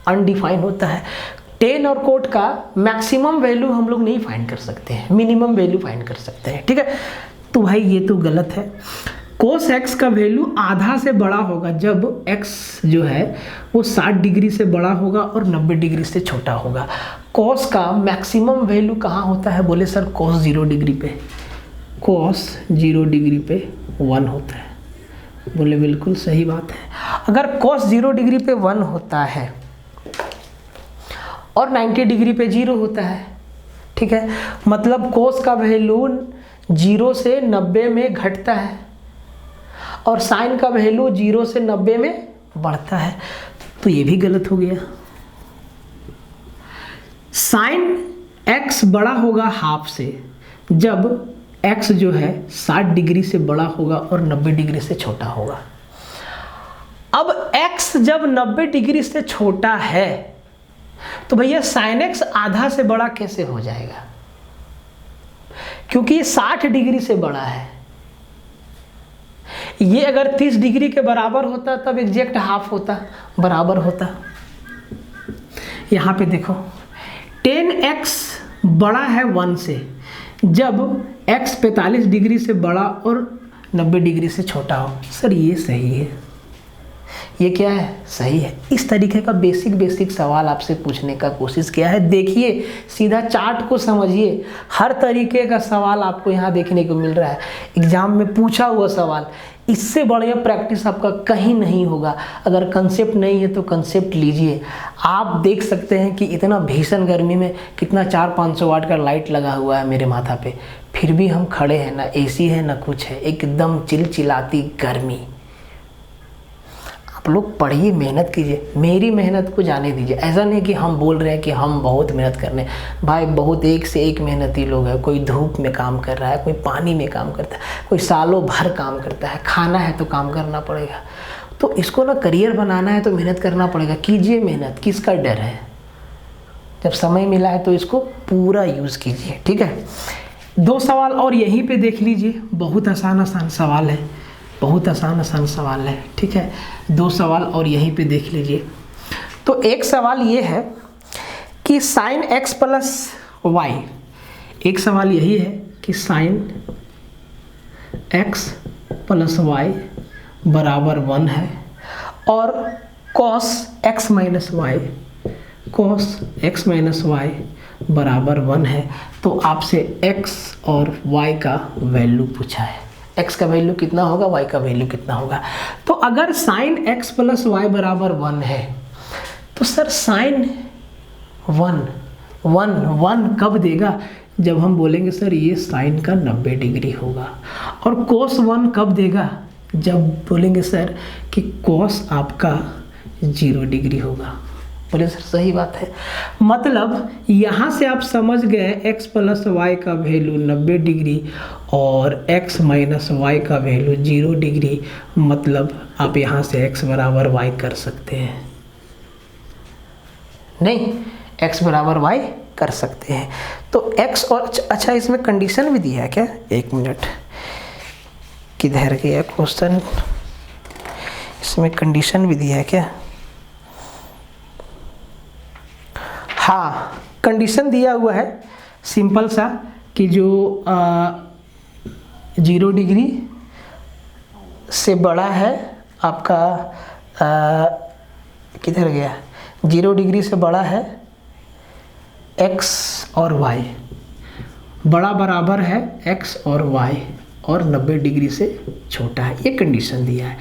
अनडिफाइन होता है। tan और cot का मैक्सिमम वैल्यू हम लोग नहीं फाइंड कर सकते हैं, मिनिमम वैल्यू फाइंड कर सकते हैं, ठीक है। तो भाई ये तो गलत है। cos x का वैल्यू आधा से बड़ा होगा जब x जो है वो 60 डिग्री से बड़ा होगा और 90 डिग्री से छोटा होगा। cos का मैक्सिमम वैल्यू कहाँ होता है? बोले सर cos 0 डिग्री पे, cos 0 डिग्री पे 1 होता है। बोले बिल्कुल सही बात है। अगर cos 0 डिग्री पे 1 होता है और 90 डिग्री पे 0 होता है, ठीक है, मतलब cos का वैल्यू 0 से 90 में घटता है और sin का वैल्यू 0 से 90 में बढ़ता है, तो ये भी गलत हो गया। sin x बड़ा होगा हाफ से जब x जो है 60 डिग्री से बड़ा होगा और 90 डिग्री से छोटा होगा। अब x जब 90 डिग्री से छोटा है तो भैया sin x आधा से बड़ा कैसे हो जाएगा? क्योंकि ये 60 डिग्री से बड़ा है। ये अगर 30 डिग्री के बराबर होता तब एग्जैक्ट हाफ होता, बराबर होता। यहाँ पे देखो 10x बड़ा है 1 से जब x 45 डिग्री से बड़ा और 90 डिग्री से छोटा हो। सर ये सही है, ये क्या है? सही है। इस तरीके का बेसिक सवाल आपसे पूछने का कोशिश किया है। देखिए सीधा चार्ट को समझिए, हर तरीके का सवाल आपको यहाँ देखने को मिल रहा है। एग्जाम में पूछा हुआ सवाल, इससे बढ़िया प्रैक्टिस आपका कहीं नहीं होगा। अगर कंसेप्ट नहीं है तो कंसेप्ट लीजिए। आप देख सकते हैं कि इतना भीषण गर्मी में कितना 400-500 वाट का लाइट लगा हुआ है मेरे माथा पे, फिर भी हम खड़े हैं, ना एसी है ना कुछ है, एकदम चिलचिलाती गर्मी। आप लोग पढ़िए, मेहनत कीजिए, मेरी मेहनत को जाने दीजिए। ऐसा नहीं कि हम बोल रहे हैं कि हम बहुत मेहनत कर रहे हैं। भाई बहुत एक से एक मेहनती लोग हैं। कोई धूप में काम कर रहा है, कोई पानी में काम करता है, कोई सालों भर काम करता है। खाना है तो काम करना पड़ेगा। तो इसको ना करियर बनाना है तो मेहनत करना पड़ेगा। कीजिए मेहनत, किसका डर है? जब समय मिला है तो इसको पूरा यूज़ कीजिए, ठीक है। 2 सवाल और यहीं पे देख लीजिए, बहुत आसान सवाल है। बहुत आसान आसान सवाल है, ठीक है। 2 सवाल और यहीं पे देख लीजिए। तो एक सवाल ये है कि साइन x प्लस वाई, एक सवाल यही है कि साइन x प्लस वाई बराबर 1 है और cos x minus y, cos x minus y बराबर 1 है। तो आपसे x और y का वैल्यू पूछा है, x का वैल्यू कितना होगा, y का वैल्यू कितना होगा। तो अगर साइन x प्लस वाई बराबर 1 है तो सर साइन 1 कब देगा, जब हम बोलेंगे सर ये साइन का 90 डिग्री होगा। और cos 1 कब देगा, जब बोलेंगे सर कि cos आपका 0 डिग्री होगा। बोले सर सही बात है। मतलब यहाँ से आप समझ गए x प्लस वाई का वैल्यू 90 डिग्री और x माइनस वाई का वैल्यू 0 डिग्री। मतलब आप यहाँ से x बराबर y कर सकते हैं, नहीं x बराबर y कर सकते हैं। तो x और अच्छा इसमें कंडीशन भी दिया है क्या, 1 मिनट, किधर गया क्वेश्चन, इसमें कंडीशन भी दिया है क्या। हाँ, कंडीशन दिया हुआ है सिंपल सा कि जो 0 डिग्री से बड़ा है आपका, किधर गया, 0 डिग्री से बड़ा है x और y, बड़ा बराबर है x और y और 90 डिग्री से छोटा है, ये कंडीशन दिया है।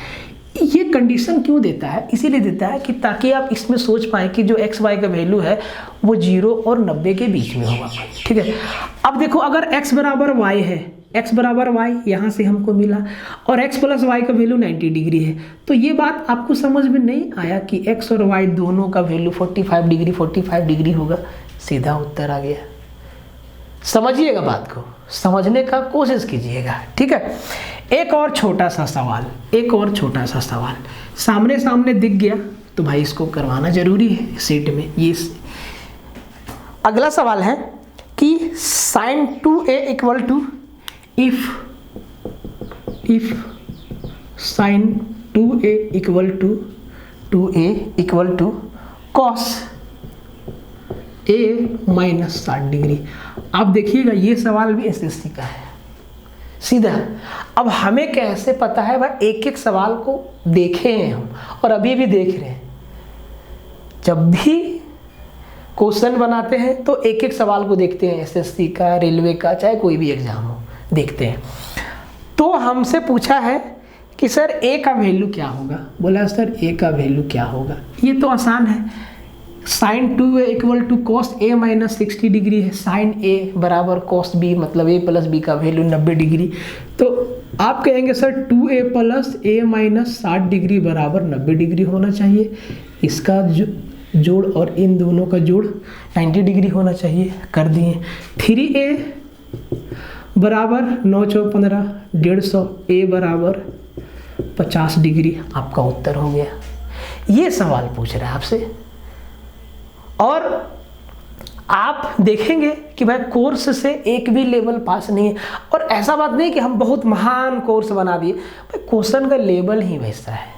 ये कंडीशन क्यों देता है, इसीलिए देता है कि ताकि आप इसमें सोच पाएँ कि जो x y का वैल्यू है वो 0 और 90 के बीच में होगा, ठीक है। अब देखो अगर x बराबर y है, x बराबर y यहाँ से हमको मिला और x प्लस वाई का वैल्यू 90 डिग्री है, तो ये बात आपको समझ में नहीं आया कि x और y दोनों का वैल्यू 45 डिग्री होगा। सीधा उत्तर आ गया। समझिएगा बात को, समझने का कोशिश कीजिएगा, ठीक है। एक और छोटा सा सवाल, सामने सामने दिख गया तो भाई इसको करवाना जरूरी है सेट में। ये अगला सवाल है कि sin 2a equal to if sin 2a equal to cos a minus 60 degree. आप देखिएगा ये सवाल भी एसएससी का है सीधा। अब हमें कैसे पता है भाई, एक एक सवाल को देखे हैं हम और अभी भी देख रहे हैं। जब भी क्वेश्चन बनाते हैं तो एक एक सवाल को देखते हैं, एसएससी का, रेलवे का, चाहे कोई भी एग्जाम हो, देखते हैं। तो हमसे पूछा है कि सर ए का वैल्यू क्या होगा। बोला सर ए का वैल्यू क्या होगा, ये तो आसान है। Sine 2a equal to cos a minus 60 degree है, साइन a बराबर कॉस b, मतलब a प्लस b का वैल्यू 90 डिग्री। तो आप कहेंगे sir 2a plus a minus 60 degree बराबर 90 डिग्री होना चाहिए, इसका जोड़ और इन दोनों का जोड़ 90 डिग्री होना चाहिए। कर दिए। 3a बराबर 9 चौक 15, 150, a बराबर 50 डिग्री, आपका उत्तर हो गया। ये सवाल पूछ रहा है आपसे। और आप देखेंगे कि भाई कोर्स से एक भी लेवल पास नहीं है। और ऐसा बात नहीं कि हम बहुत महान कोर्स बना दिए, भाई क्वेश्चन का लेवल ही वैसा है।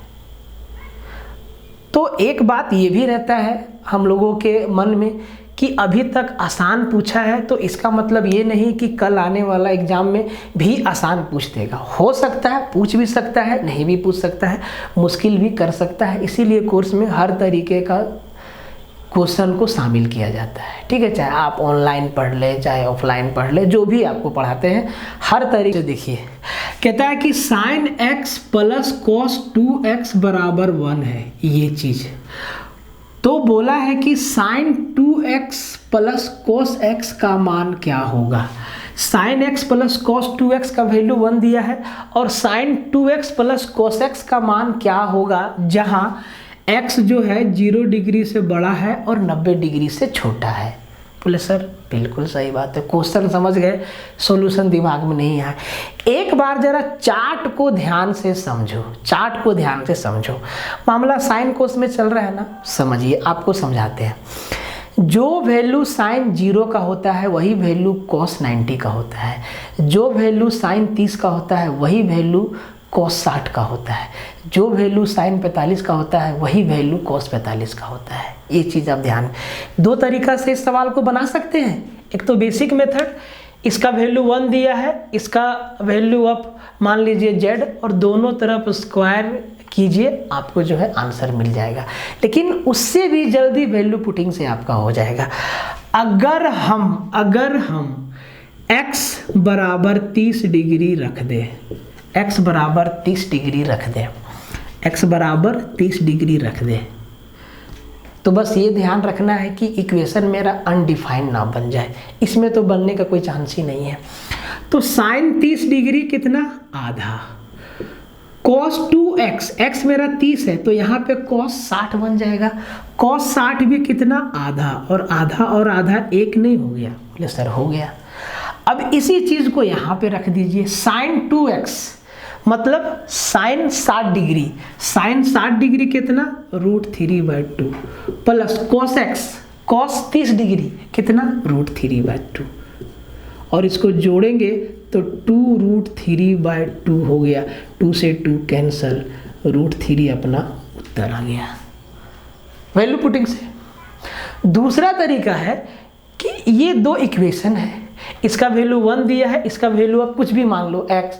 तो एक बात ये भी रहता है हम लोगों के मन में कि अभी तक आसान पूछा है तो इसका मतलब ये नहीं कि कल आने वाला एग्जाम में भी आसान पूछ देगा। हो सकता है पूछ भी सकता है, नहीं भी पूछ सकता है, मुश्किल भी कर सकता है। इसीलिए कोर्स में हर तरीके का क्वेश्चन को शामिल किया जाता है, ठीक है। चाहे आप ऑनलाइन पढ़ ले, चाहे ऑफलाइन पढ़ ले, जो भी आपको पढ़ाते हैं हर तरीके। देखिए कहता है कि sine x plus cos 2x बराबर 1 है, ये चीज। तो बोला है कि sign 2x plus cos x का मान क्या होगा। Sign x plus cos 2x का वैल्यू 1 दिया है और sign 2x plus cos x का मान क्या होगा, जहां x जो है 0 डिग्री से बड़ा है और 90 डिग्री से छोटा है। बोले सर बिल्कुल सही बात है, क्वेश्चन समझ गए, सॉल्यूशन दिमाग में नहीं आया। एक बार जरा चार्ट को ध्यान से समझो, मामला साइन कोस में चल रहा है ना, समझिए, आपको समझाते हैं। जो वैल्यू साइन 0 का होता है वही वैल्यू कॉस 90 का होता है, जो वैल्यू साइन 30 का होता है वही वैल्यू cos 60 का होता है। जो वैल्यू sin 45 का होता है वही वैल्यू cos 45 का होता है। ये चीज़ आप ध्यान, दो तरीका से इस सवाल को बना सकते हैं। एक तो बेसिक मेथड, इसका वैल्यू 1 दिया है, इसका वैल्यू आप मान लीजिए z और दोनों तरफ स्क्वायर कीजिए, आपको जो है आंसर मिल जाएगा। लेकिन उससे भी जल्दी वैल्यू पुटिंग से आपका हो जाएगा। अगर हम x बराबर 30 डिग्री रख दें, x बराबर 30 डिग्री रख दें, x बराबर 30 डिग्री रख दें, तो बस ये ध्यान रखना है कि इक्वेशन मेरा अनडिफाइंड ना बन जाए। इसमें तो बनने का कोई चांस ही नहीं है। तो साइन 30 डिग्री कितना, आधा, cos 2x, x मेरा 30 है तो यहाँ पे cos 60 बन जाएगा। cos 60 भी कितना, आधा, और आधा एक नहीं हो गया, बोले सर हो गया। अब इसी चीज को यहाँ पे रख दीजिए, साइन 2x मतलब साइन 60 डिग्री, साइन 60 डिग्री कितना, √3/2 plus cos x cos 30 degree कितना, √3/2, और इसको जोड़ेंगे तो 2√3/2 हो गया। 2 से 2 कैंसल, √3 अपना उत्तर आ गया वैल्यू पुटिंग से। दूसरा तरीका है कि ये दो इक्वेशन है, इसका वैल्यू 1 दिया है, इसका वैल्यू आप कुछ भी मान लो, x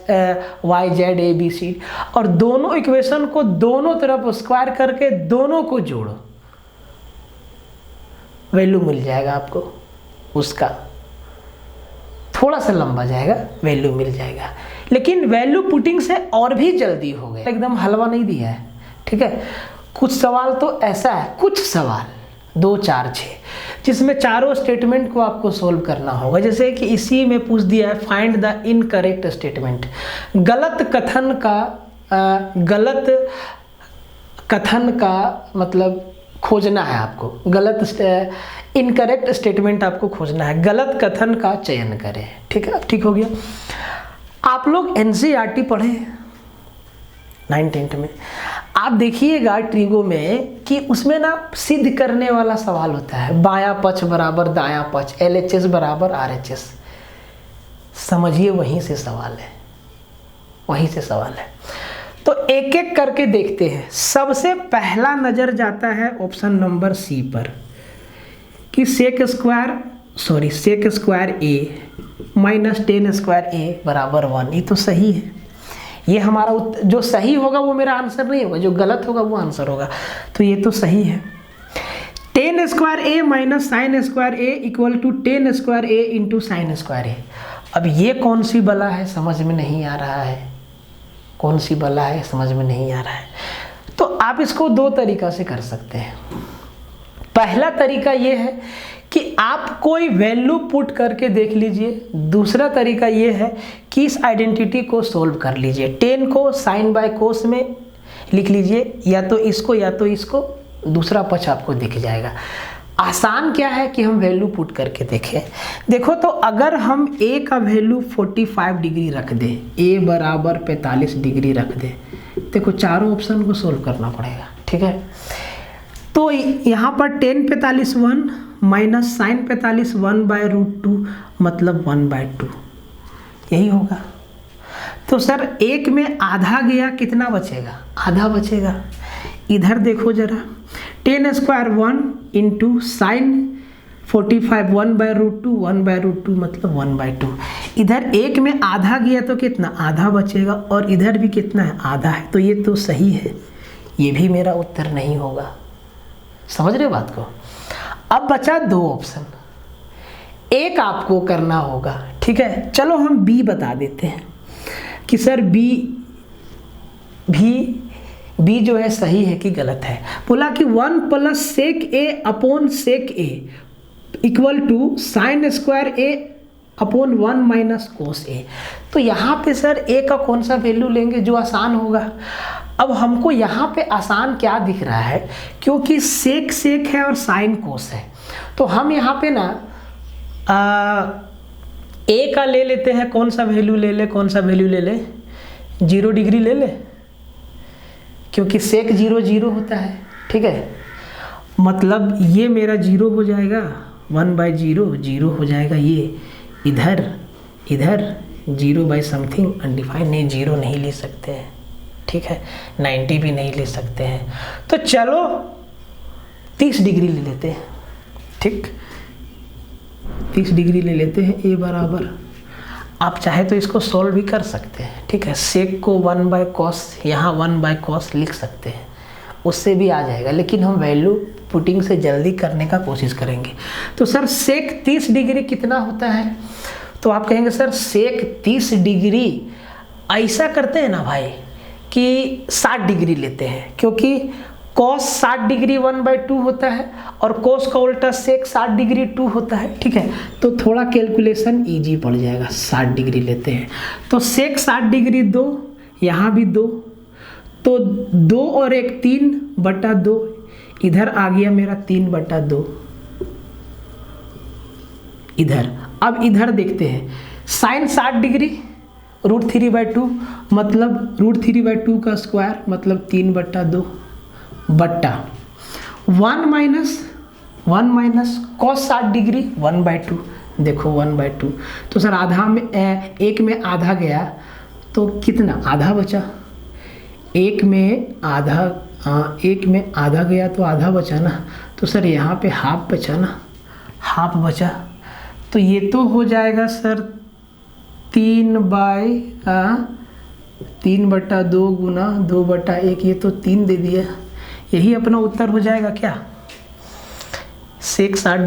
y z a b c, और दोनों इक्वेशन को दोनों तरफ स्क्वायर करके दोनों को जोड़ो, वैल्यू मिल जाएगा आपको। उसका थोड़ा सा लंबा जाएगा, वैल्यू मिल जाएगा। लेकिन वैल्यू पुटिंग से और भी जल्दी हो गया, एकदम हलवा नहीं दिया है, ठीक है। कुछ सवाल तो ऐसा है, कुछ सवाल 2 4 6 जिसमें चारों स्टेटमेंट को आपको सोल्व करना होगा। जैसे कि इसी में पूछ दिया है, फाइंड द इनकरेक्ट स्टेटमेंट, गलत कथन का मतलब खोजना है आपको, इनकरेक्ट स्टेटमेंट आपको खोजना है, गलत कथन का चयन करें, ठीक है। ठीक हो गया। आप लोग NCERT पढ़े 9th में, आप देखिएगा ट्रिगो में कि उसमें ना सिद्ध करने वाला सवाल होता है, बायां पक्ष बराबर दायां पक्ष, LHS बराबर RHS, समझिए वहीं से सवाल है, वहीं से सवाल है। तो एक एक करके देखते हैं। सबसे पहला नजर जाता है ऑप्शन नंबर C पर कि sec square A minus tan square A बराबर 1। ये तो सही है, ये हमारा जो सही होगा वो मेरा आंसर नहीं होगा, जो गलत होगा वो आंसर होगा। तो ये तो सही है। Tan square A minus sine square A equal to tan square A into sine square A। अब ये कौन सी बला है समझ में नहीं आ रहा है, कौन सी बला है समझ में नहीं आ रहा है। तो आप इसको दो तरीका से कर सकते हैं। पहला तरीका ये है कि आप कोई वैल्यू पुट करके देख लीजिए। दूसरा तरीका ये है कि इस आइडेंटिटी को सोल्व कर लीजिए। 10 को साइन बाय कोस में लिख लीजिए, या तो इसको, दूसरा पक्ष आपको दिख जाएगा। आसान क्या है कि हम वैल्यू पुट करके देखें। देखो तो अगर हम A का वैल्यू 45 डिग्री रख दें, A बराबर 45 डिग्री रख दें, देखो चारों ऑप्शन को सोल्व करना पड़ेगा, ठीक है। तो यहाँ पर टेन 45 1 माइनस साइन 45 1/√2 मतलब 1/2, यही होगा। तो सर एक में आधा गया, कितना बचेगा, आधा बचेगा। इधर देखो जरा, टेन स्क्वायर 1 इंटू साइन 45 1/√2 1/√2 मतलब 1/2। इधर एक में आधा गया तो कितना, आधा बचेगा, और इधर भी कितना है, आधा है। तो ये तो सही है, ये भी मेरा उत्तर नहीं होगा। समझ रहे हो बात को। अब बचा दो ऑप्शन, एक आपको करना होगा, ठीक है। चलो हम B बता देते हैं कि सर B जो है सही है कि गलत है। बोला कि 1 plus sec A upon sec A equal to sine square A upon 1 minus cos A। तो यहाँ पे सर A का कौन सा वैल्यू लेंगे जो आसान होगा। अब हमको यहाँ पे आसान क्या दिख रहा है, क्योंकि सेक है और साइन कोस है, तो हम यहाँ पे ना A का ले लेते हैं। कौन सा वैल्यू ले ले, 0 डिग्री ले ले, क्योंकि सेक 0 0 होता है, ठीक है। मतलब ये मेरा 0 हो जाएगा, 1/0 0 हो जाएगा। ये इधर 0 बाई समथिंग अनडिफाइंड, नहीं 0 नहीं ले सकते हैं। ठीक है, 90 भी नहीं ले सकते हैं। तो चलो 30 डिग्री ले लेते हैं, ठीक, 30 डिग्री ले लेते हैं। ए बराबर, आप चाहे तो इसको सोल्व भी कर सकते हैं, ठीक है, सेक को 1/cos, यहाँ 1/cos लिख सकते हैं, उससे भी आ जाएगा, लेकिन हम वैल्यू पुटिंग से जल्दी करने का कोशिश करेंगे। तो सर सेक 30 डिग्री कितना होता है? तो आप कहेंगे सर सेक 30 डिग्री ऐसा करते हैं ना भाई कि 60 डिग्री लेते हैं, क्योंकि cos 60 डिग्री 1/2 होता है और cos का उल्टा सेक 60 डिग्री 2 होता है, ठीक है। तो थोड़ा कैलकुलेशन इजी पड़ जाएगा। 60 डिग्री लेते हैं तो सेक 60 डिग्री 2, यहाँ भी 2, तो 2 और 1 3/2, इधर आ गया मेरा 3/2 इधर। अब इधर देखते हैं, साइन 60 डिग्री √3/2 मतलब √3/2 का स्क्वायर मतलब 3/2 बट्टा 1 माइनस cos 60 डिग्री 1/2, देखो 1/2। तो सर आधा में एक में आधा गया तो कितना, आधा बचा। एक में आधा गया तो आधा बचा ना, तो सर यहाँ पे हाफ बचा ना, हाफ बचा। तो ये तो हो जाएगा सर 3/2 गुना 2/1, ये तो 3 दे दिया। यही अपना उत्तर हो जाएगा क्या? सेक 60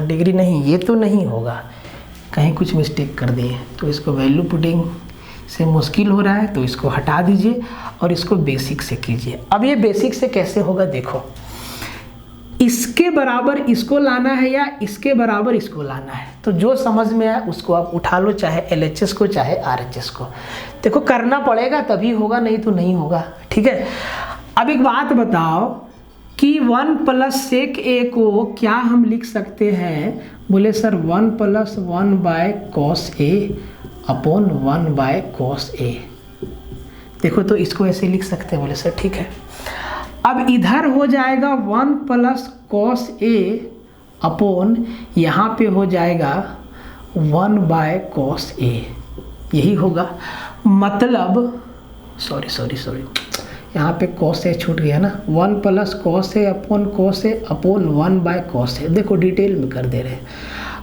डिग्री नहीं, ये तो नहीं होगा, कहीं कुछ मिस्टेक कर दिए। तो इसको वैल्यू पुटिंग से मुश्किल हो रहा है, तो इसको हटा दीजिए और इसको बेसिक से कीजिए। अब ये बेसिक से कैसे होगा देखो, इसके बराबर इसको लाना है या इसके बराबर इसको लाना है, तो जो समझ में आए उसको आप उठा लो, चाहे LHS को चाहे RHS को। देखो करना पड़ेगा तभी होगा, नहीं तो नहीं होगा, ठीक है। अब एक बात बताओ कि 1 + sec a को क्या हम लिख सकते हैं? बोले sir 1 + 1/cos a upon 1/cos a। देखो तो इसको ऐसे लिख सकते हैं, बोले सर ठीक है। अब इधर हो जाएगा 1 + cos a अपॉन यहाँ पे हो जाएगा 1/cos a, यही होगा। मतलब सॉरी यहाँ पे cos a छूट गया ना, 1 + cos a upon cos a upon 1/cos a। देखो डिटेल में कर दे रहे हैं।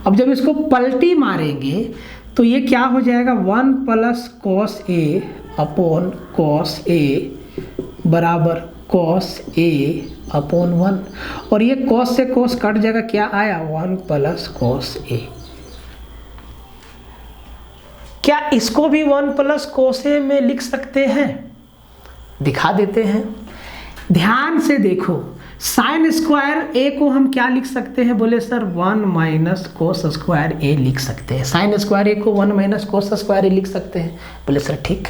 अब जब इसको पलटी मारेंगे तो ये क्या हो जाएगा, 1 + cos a upon cos a बराबर cos a अपॉन 1, और ये cos से cos कट जाएगा, क्या आया 1 + cos a। क्या इसको भी 1 + cos a में लिख सकते हैं? दिखा देते हैं, ध्यान से देखो। साइन स्क्वायर a को हम क्या लिख सकते हैं? बोले सर 1 - cos स्क्वायर a लिख सकते हैं। साइन स्क्वायर a को 1 - cos स्क्वायर a लिख सकते हैं। बोले सर ठीक।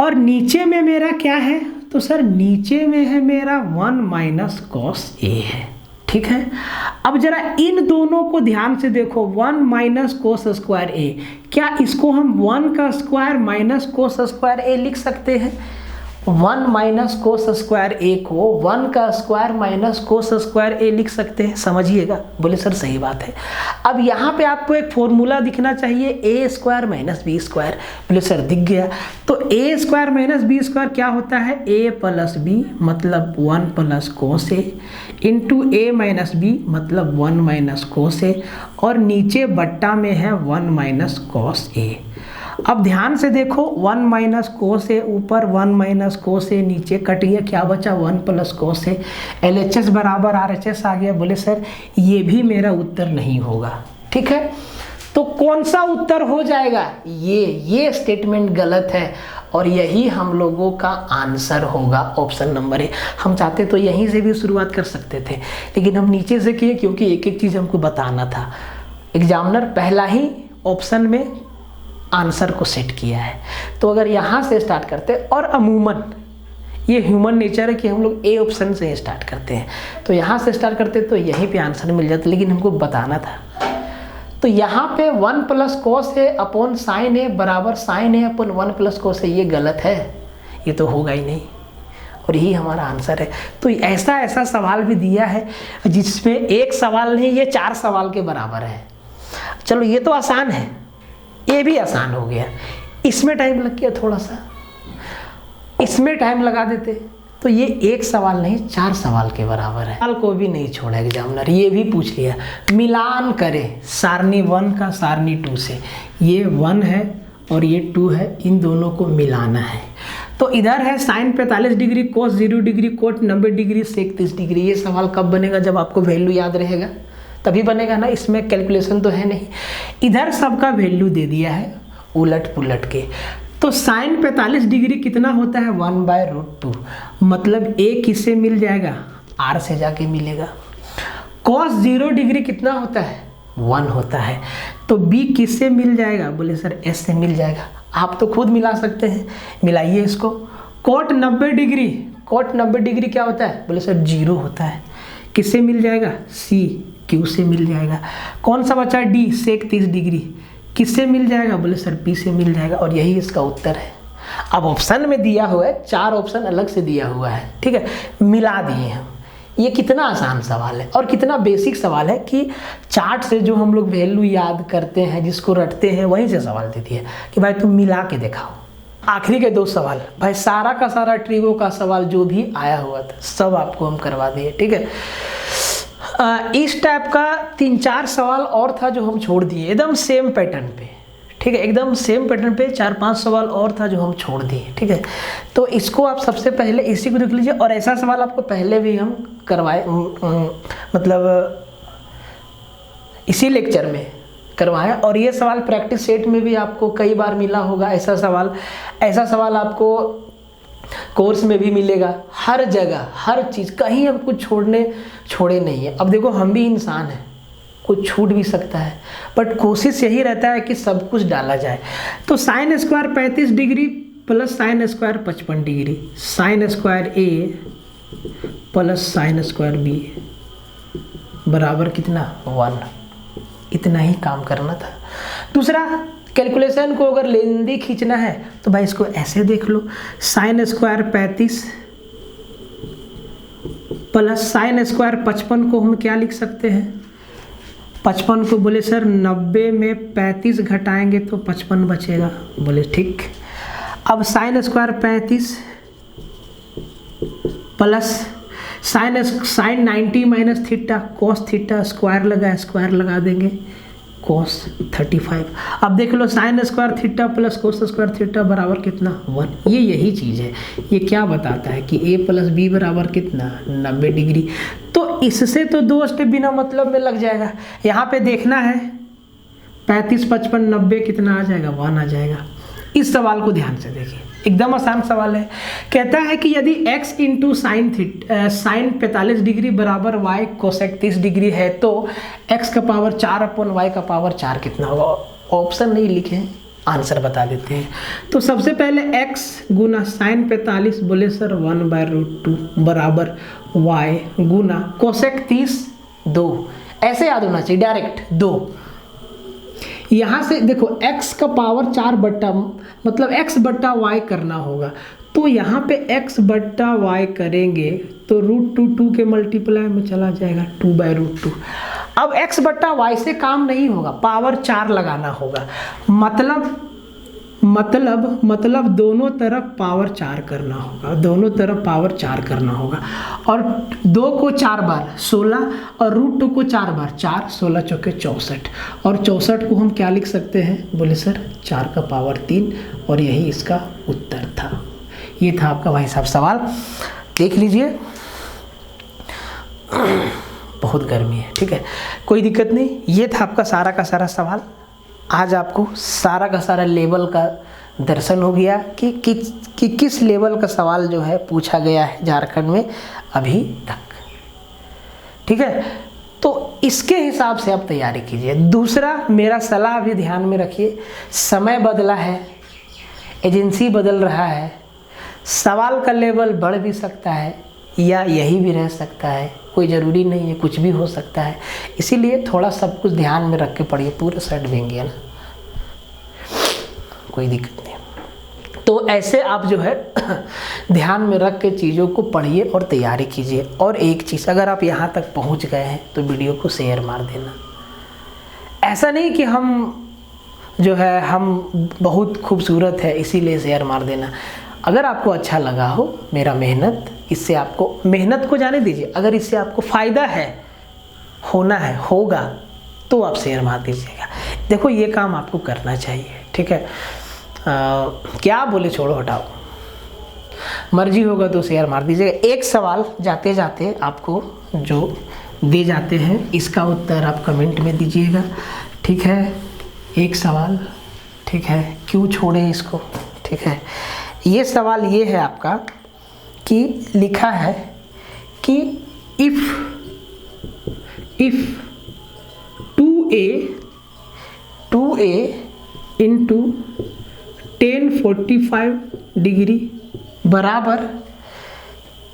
और नीचे में मेरा क्या है? तो सर नीचे में है मेरा 1 - cos a है, ठीक है। अब जरा इन दोनों को ध्यान से देखो, 1 - cos स्क्वायर a, क्या इसको हम 1 का square minus cos square a लिख सकते हैं? 1 - cos स्क्वायर a को 1 का square minus cos square a लिख सकते हैं, समझिएगा। बोले सर सही बात है। अब यहाँ पे आपको एक फॉर्मूला दिखना चाहिए, a² - b²। बोले सर दिख गया। तो a² - b² क्या होता है? a + b मतलब 1 + cos a into a - b मतलब 1 - cos a, और नीचे बट्टा में है 1 - cos a। अब ध्यान से देखो, 1 - cos a ऊपर, 1 - cos a नीचे, कट गया, क्या बचा 1 + cos a। LHS बराबर RHS आ गया। बोले सर ये भी मेरा उत्तर नहीं होगा, ठीक है। तो कौन सा उत्तर हो जाएगा? ये स्टेटमेंट गलत है और यही हम लोगों का आंसर होगा, ऑप्शन नंबर ए। हम चाहते तो यहीं से भी शुरुआत कर सकते थे, लेकिन हम नीचे से किए क्योंकि एक एक चीज़ हमको बताना था। एग्जामिनर पहला ही ऑप्शन में आंसर को सेट किया है, तो अगर यहाँ से स्टार्ट करते, और अमूमन ये ह्यूमन नेचर है कि हम लोग ए ऑप्शन से स्टार्ट करते हैं, तो यहाँ से स्टार्ट करते तो यहीं पे आंसर मिल जाता, लेकिन हमको बताना था। तो यहाँ पे 1 + cos a upon sin a बराबर sin a upon 1 + cos a, ये गलत है, ये तो होगा ही नहीं, और यही हमारा आंसर है। तो ऐसा सवाल भी दिया है जिसमें एक सवाल नहीं, ये 4 सवाल के बराबर है। चलो ये तो आसान है, ये भी आसान हो गया। इसमें टाइम लग गया थोड़ा सा, इसमें टाइम लगा देते तो ये एक सवाल नहीं 4 सवाल के बराबर है। सवाल को भी नहीं छोड़ा एग्जामिनर, ये भी पूछ लिया। मिलान करें सारणी 1 का सारणी 2 से, ये 1 है और ये 2 है, इन दोनों को मिलाना है। तो इधर है साइन 45 डिग्री, कोस 0 डिग्री, कोट 90 डिग्री, सेक 30 डिग्री। ये सवाल कब बनेगा? जब आपको वैल्यू याद रहेगा तभी बनेगा ना, इसमें कैलकुलेशन तो है नहीं। इधर सबका वैल्यू दे दिया है उलट पुलट के। तो साइन 45 डिग्री कितना होता है? 1/√2, मतलब a किससे मिल जाएगा? r से जाके मिलेगा। cos 0 डिग्री कितना होता है? 1 होता है। तो b किससे मिल जाएगा? बोले सर s से मिल जाएगा। आप तो खुद मिला सकते हैं, मिलाइए इसको। cot 90 डिग्री, cot 90 डिग्री क्या होता है? बोले सर 0 होता है। किससे मिल जाएगा? c q से मिल जाएगा। कौन सा बचा? d sec 30 डिग्री, किससे मिल जाएगा? बोले सर p से मिल जाएगा। और यही इसका उत्तर है। अब ऑप्शन में दिया हुआ है, 4 ऑप्शन अलग से दिया हुआ है, ठीक है, मिला दिए हम। ये कितना आसान सवाल है और कितना बेसिक सवाल है कि चार्ट से जो हम लोग वैल्यू याद करते हैं, जिसको रटते हैं, वहीं से सवाल दे दिया कि भाई तुम मिला के दिखाओ। आखिरी के 2 सवाल भाई, सारा का सारा ट्रिगो का सवाल जो भी आया हुआ था सब आपको हम करवा दिए, ठीक है। इस टाइप का 3-4 सवाल और था जो हम छोड़ दिए, एकदम सेम पैटर्न पे, ठीक है, एकदम सेम पैटर्न पे 4-5 सवाल और था जो हम छोड़ दिए, ठीक है। तो इसको आप सबसे पहले इसी को देख लीजिए। और ऐसा सवाल आपको पहले भी हम करवाए, मतलब इसी लेक्चर में करवाएं। और ये सवाल प्रैक्टिस सेट में भी आपको कई बार मिला होगा। ऐसा सवाल आपको कोर्स में भी मिलेगा, हर जगह, हर चीज़, कहीं हम कुछ छोड़े नहीं है। अब देखो हम भी इंसान हैं, कुछ छूट भी सकता है, बट कोशिश यही रहता है कि सब कुछ डाला जाए। तो sine square 35 degree plus sine square 55 degree, sine square a plus sine square b बराबर कितना? 1। इतना ही काम करना था। दूसरा, कैलकुलेशन को अगर लेंदी खींचना है तो भाई इसको ऐसे देख लो, sine square 35 plus sine square 55 को हम क्या लिख सकते हैं? 55 को बोले सर 90 में 35 घटाएंगे तो 55 बचेगा। बोले ठीक। अब sine square 35 plus sine 90 minus theta, cos theta square लगा देंगे, कोस 35। अब देख लो sine square theta plus cos square theta बराबर कितना? 1। ये यही चीज़ है, ये क्या बताता है कि a प्लस बी बराबर कितना? 90 डिग्री। तो इससे तो 2 स्टेप बिना मतलब में लग जाएगा। यहाँ पे देखना है 35, 55, 90 कितना आ जाएगा? 1 आ जाएगा। इस सवाल को ध्यान से देखिए, एकदम आसान सवाल है। कहता है कि यदि x इंटू साइन 45 डिग्री बराबर y कोसेक 30 डिग्री है तो x का पावर 4 अपन y का पावर 4 कितना होगा? ऑप्शन नहीं लिखे हैं, आंसर बता देते हैं। तो सबसे पहले x गुना साइन 45, बोले सर 1/√2 बराबर y गुना कोसेक 30 2, ऐसे याद होना चाहिए डायरेक्ट 2। यहाँ से देखो x का पावर 4 बट्टा, मतलब x बट्टा y करना होगा। तो यहाँ पे x बट्टा y करेंगे तो √2 के मल्टीप्लाई में चला जाएगा 2/√2। अब x बट्टा y से काम नहीं होगा, पावर 4 लगाना होगा। मतलब दोनों तरफ पावर 4 करना होगा, दोनों तरफ पावर 4 करना होगा। और 2 को 4 बार 16 और √2 को 4 बार 4, 16 चौके 64। और 64 को हम क्या लिख सकते हैं? बोले सर 4 का पावर 3। और यही इसका उत्तर था। ये था आपका भाई साहब सवाल, देख लीजिए। बहुत गर्मी है, ठीक है, कोई दिक्कत नहीं। ये था आपका सारा का सारा सवाल। आज आपको सारा का सारा लेवल का दर्शन हो गया कि किस लेवल का सवाल जो है पूछा गया है झारखंड में अभी तक, ठीक है। तो इसके हिसाब से आप तैयारी कीजिए। दूसरा, मेरा सलाह भी ध्यान में रखिए, समय बदला है, एजेंसी बदल रहा है, सवाल का लेवल बढ़ भी सकता है या यही भी रह सकता है, कोई ज़रूरी नहीं है, कुछ भी हो सकता है। इसीलिए थोड़ा सब कुछ ध्यान में रख के पढ़िए, पूरा सेट देंगे ना, कोई दिक्कत नहीं। तो ऐसे आप जो है ध्यान में रख के चीज़ों को पढ़िए और तैयारी कीजिए। और एक चीज़, अगर आप यहाँ तक पहुँच गए हैं तो वीडियो को शेयर मार देना। ऐसा नहीं कि हम जो है हम बहुत खूबसूरत है इसीलिए शेयर मार देना। अगर आपको अच्छा लगा हो मेरा मेहनत, इससे आपको मेहनत को जाने दीजिए, अगर इससे आपको फ़ायदा है, होना है, होगा, तो आप शेयर मार दीजिएगा। देखो ये काम आपको करना चाहिए, ठीक है। क्या बोले, छोड़ो हटाओ, मर्जी होगा तो शेयर मार दीजिएगा। एक सवाल जाते जाते आपको जो दे जाते हैं इसका उत्तर आप कमेंट में दीजिएगा, ठीक है। एक सवाल, ठीक है, क्यों छोड़े इसको, ठीक है। ये सवाल ये है आपका कि लिखा है कि इफ़ 2a इंटू 1045 डिग्री बराबर,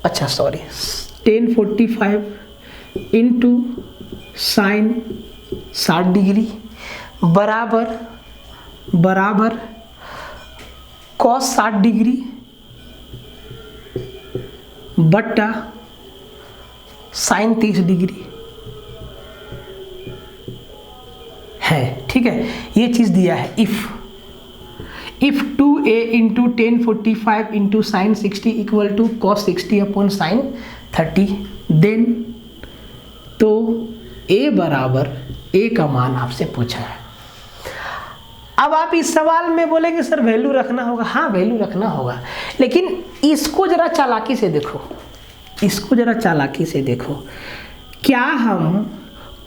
अच्छा सॉरी 1045 इंटू साइन 60 डिग्री बराबर कॉस 60 डिग्री बट्टा साइन 30 डिग्री है, ठीक है। ये चीज़ दिया है if 2a into 1045 into sine 60 equal to cos 60 upon sine 30, then तो a बराबर a का मान आपसे पूछा है। अब आप इस सवाल में बोलेंगे सर वैल्यू रखना होगा, हाँ वैल्यू रखना होगा, लेकिन इसको जरा चालाकी से देखो, इसको जरा चालाकी से देखो। क्या हम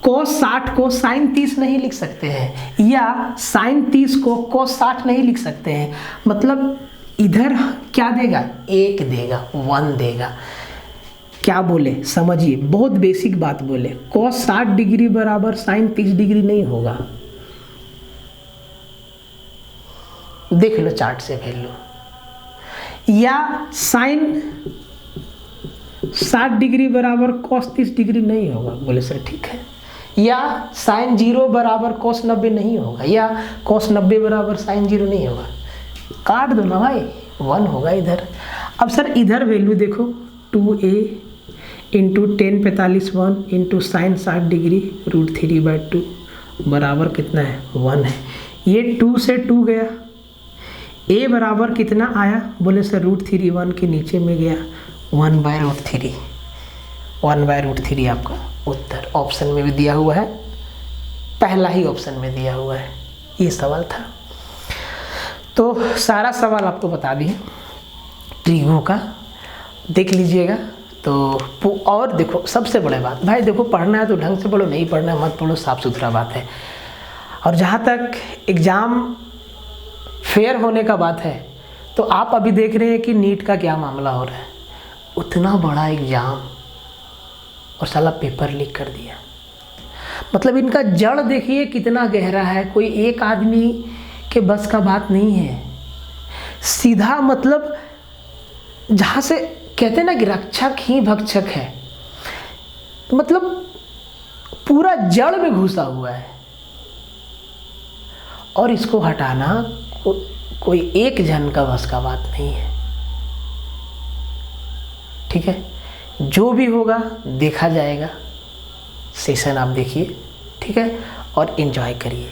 cos 60 को sin 30 नहीं लिख सकते हैं, या sin 30 को cos 60 नहीं लिख सकते हैं? मतलब इधर क्या देगा, 1 देगा, 1 देगा। क्या बोले समझिए, बहुत बेसिक बात बोले, cos 60 डिग्री बराबर sin 30 डिग्री नहीं होगा। देख लो चार्ट से वैल्यू, या sin 60 डिग्री बराबर cos 30 डिग्री नहीं होगा। बोले सर ठीक है, या sin 0 बराबर cos 90 नहीं होगा, या cos 90 बराबर sin 0 नहीं होगा। काट दो ना भाई, 1 होगा इधर। अब सर इधर वैल्यू देखो, 2a into 1045 1 into sine 60 degree √3/2 बराबर कितना है, 1 है। ये 2 से 2 गया, a बराबर कितना आया, बोले सर √3, 1 के नीचे में गया, 1/√3, 1/√3 आपका उत्तर ऑप्शन में भी दिया हुआ है, पहला ही ऑप्शन में दिया हुआ है। ये सवाल था, तो सारा सवाल आपको बता दिए ट्रिगो का, देख लीजिएगा। तो और देखो सबसे बड़ी बात भाई, देखो पढ़ना है तो ढंग से पढ़ो, नहीं पढ़ना है मत पढ़ो, साफ सुथरा बात है। और जहाँ तक एग्ज़ाम फेयर होने का बात है, तो आप अभी देख रहे हैं कि नीट का क्या मामला हो रहा है। उतना बड़ा एग्ज़ाम और साला पेपर लीक कर दिया, मतलब इनका जड़ देखिए कितना गहरा है, कोई एक आदमी के बस का बात नहीं है। सीधा मतलब जहाँ से कहते हैं ना कि रक्षक ही भक्षक है, मतलब पूरा जड़ में घुसा हुआ है, और इसको हटाना कोई एक जन का बस का बात नहीं है, ठीक है। जो भी होगा देखा जाएगा, सेशन आप देखिए, ठीक है, और एंजॉय करिए।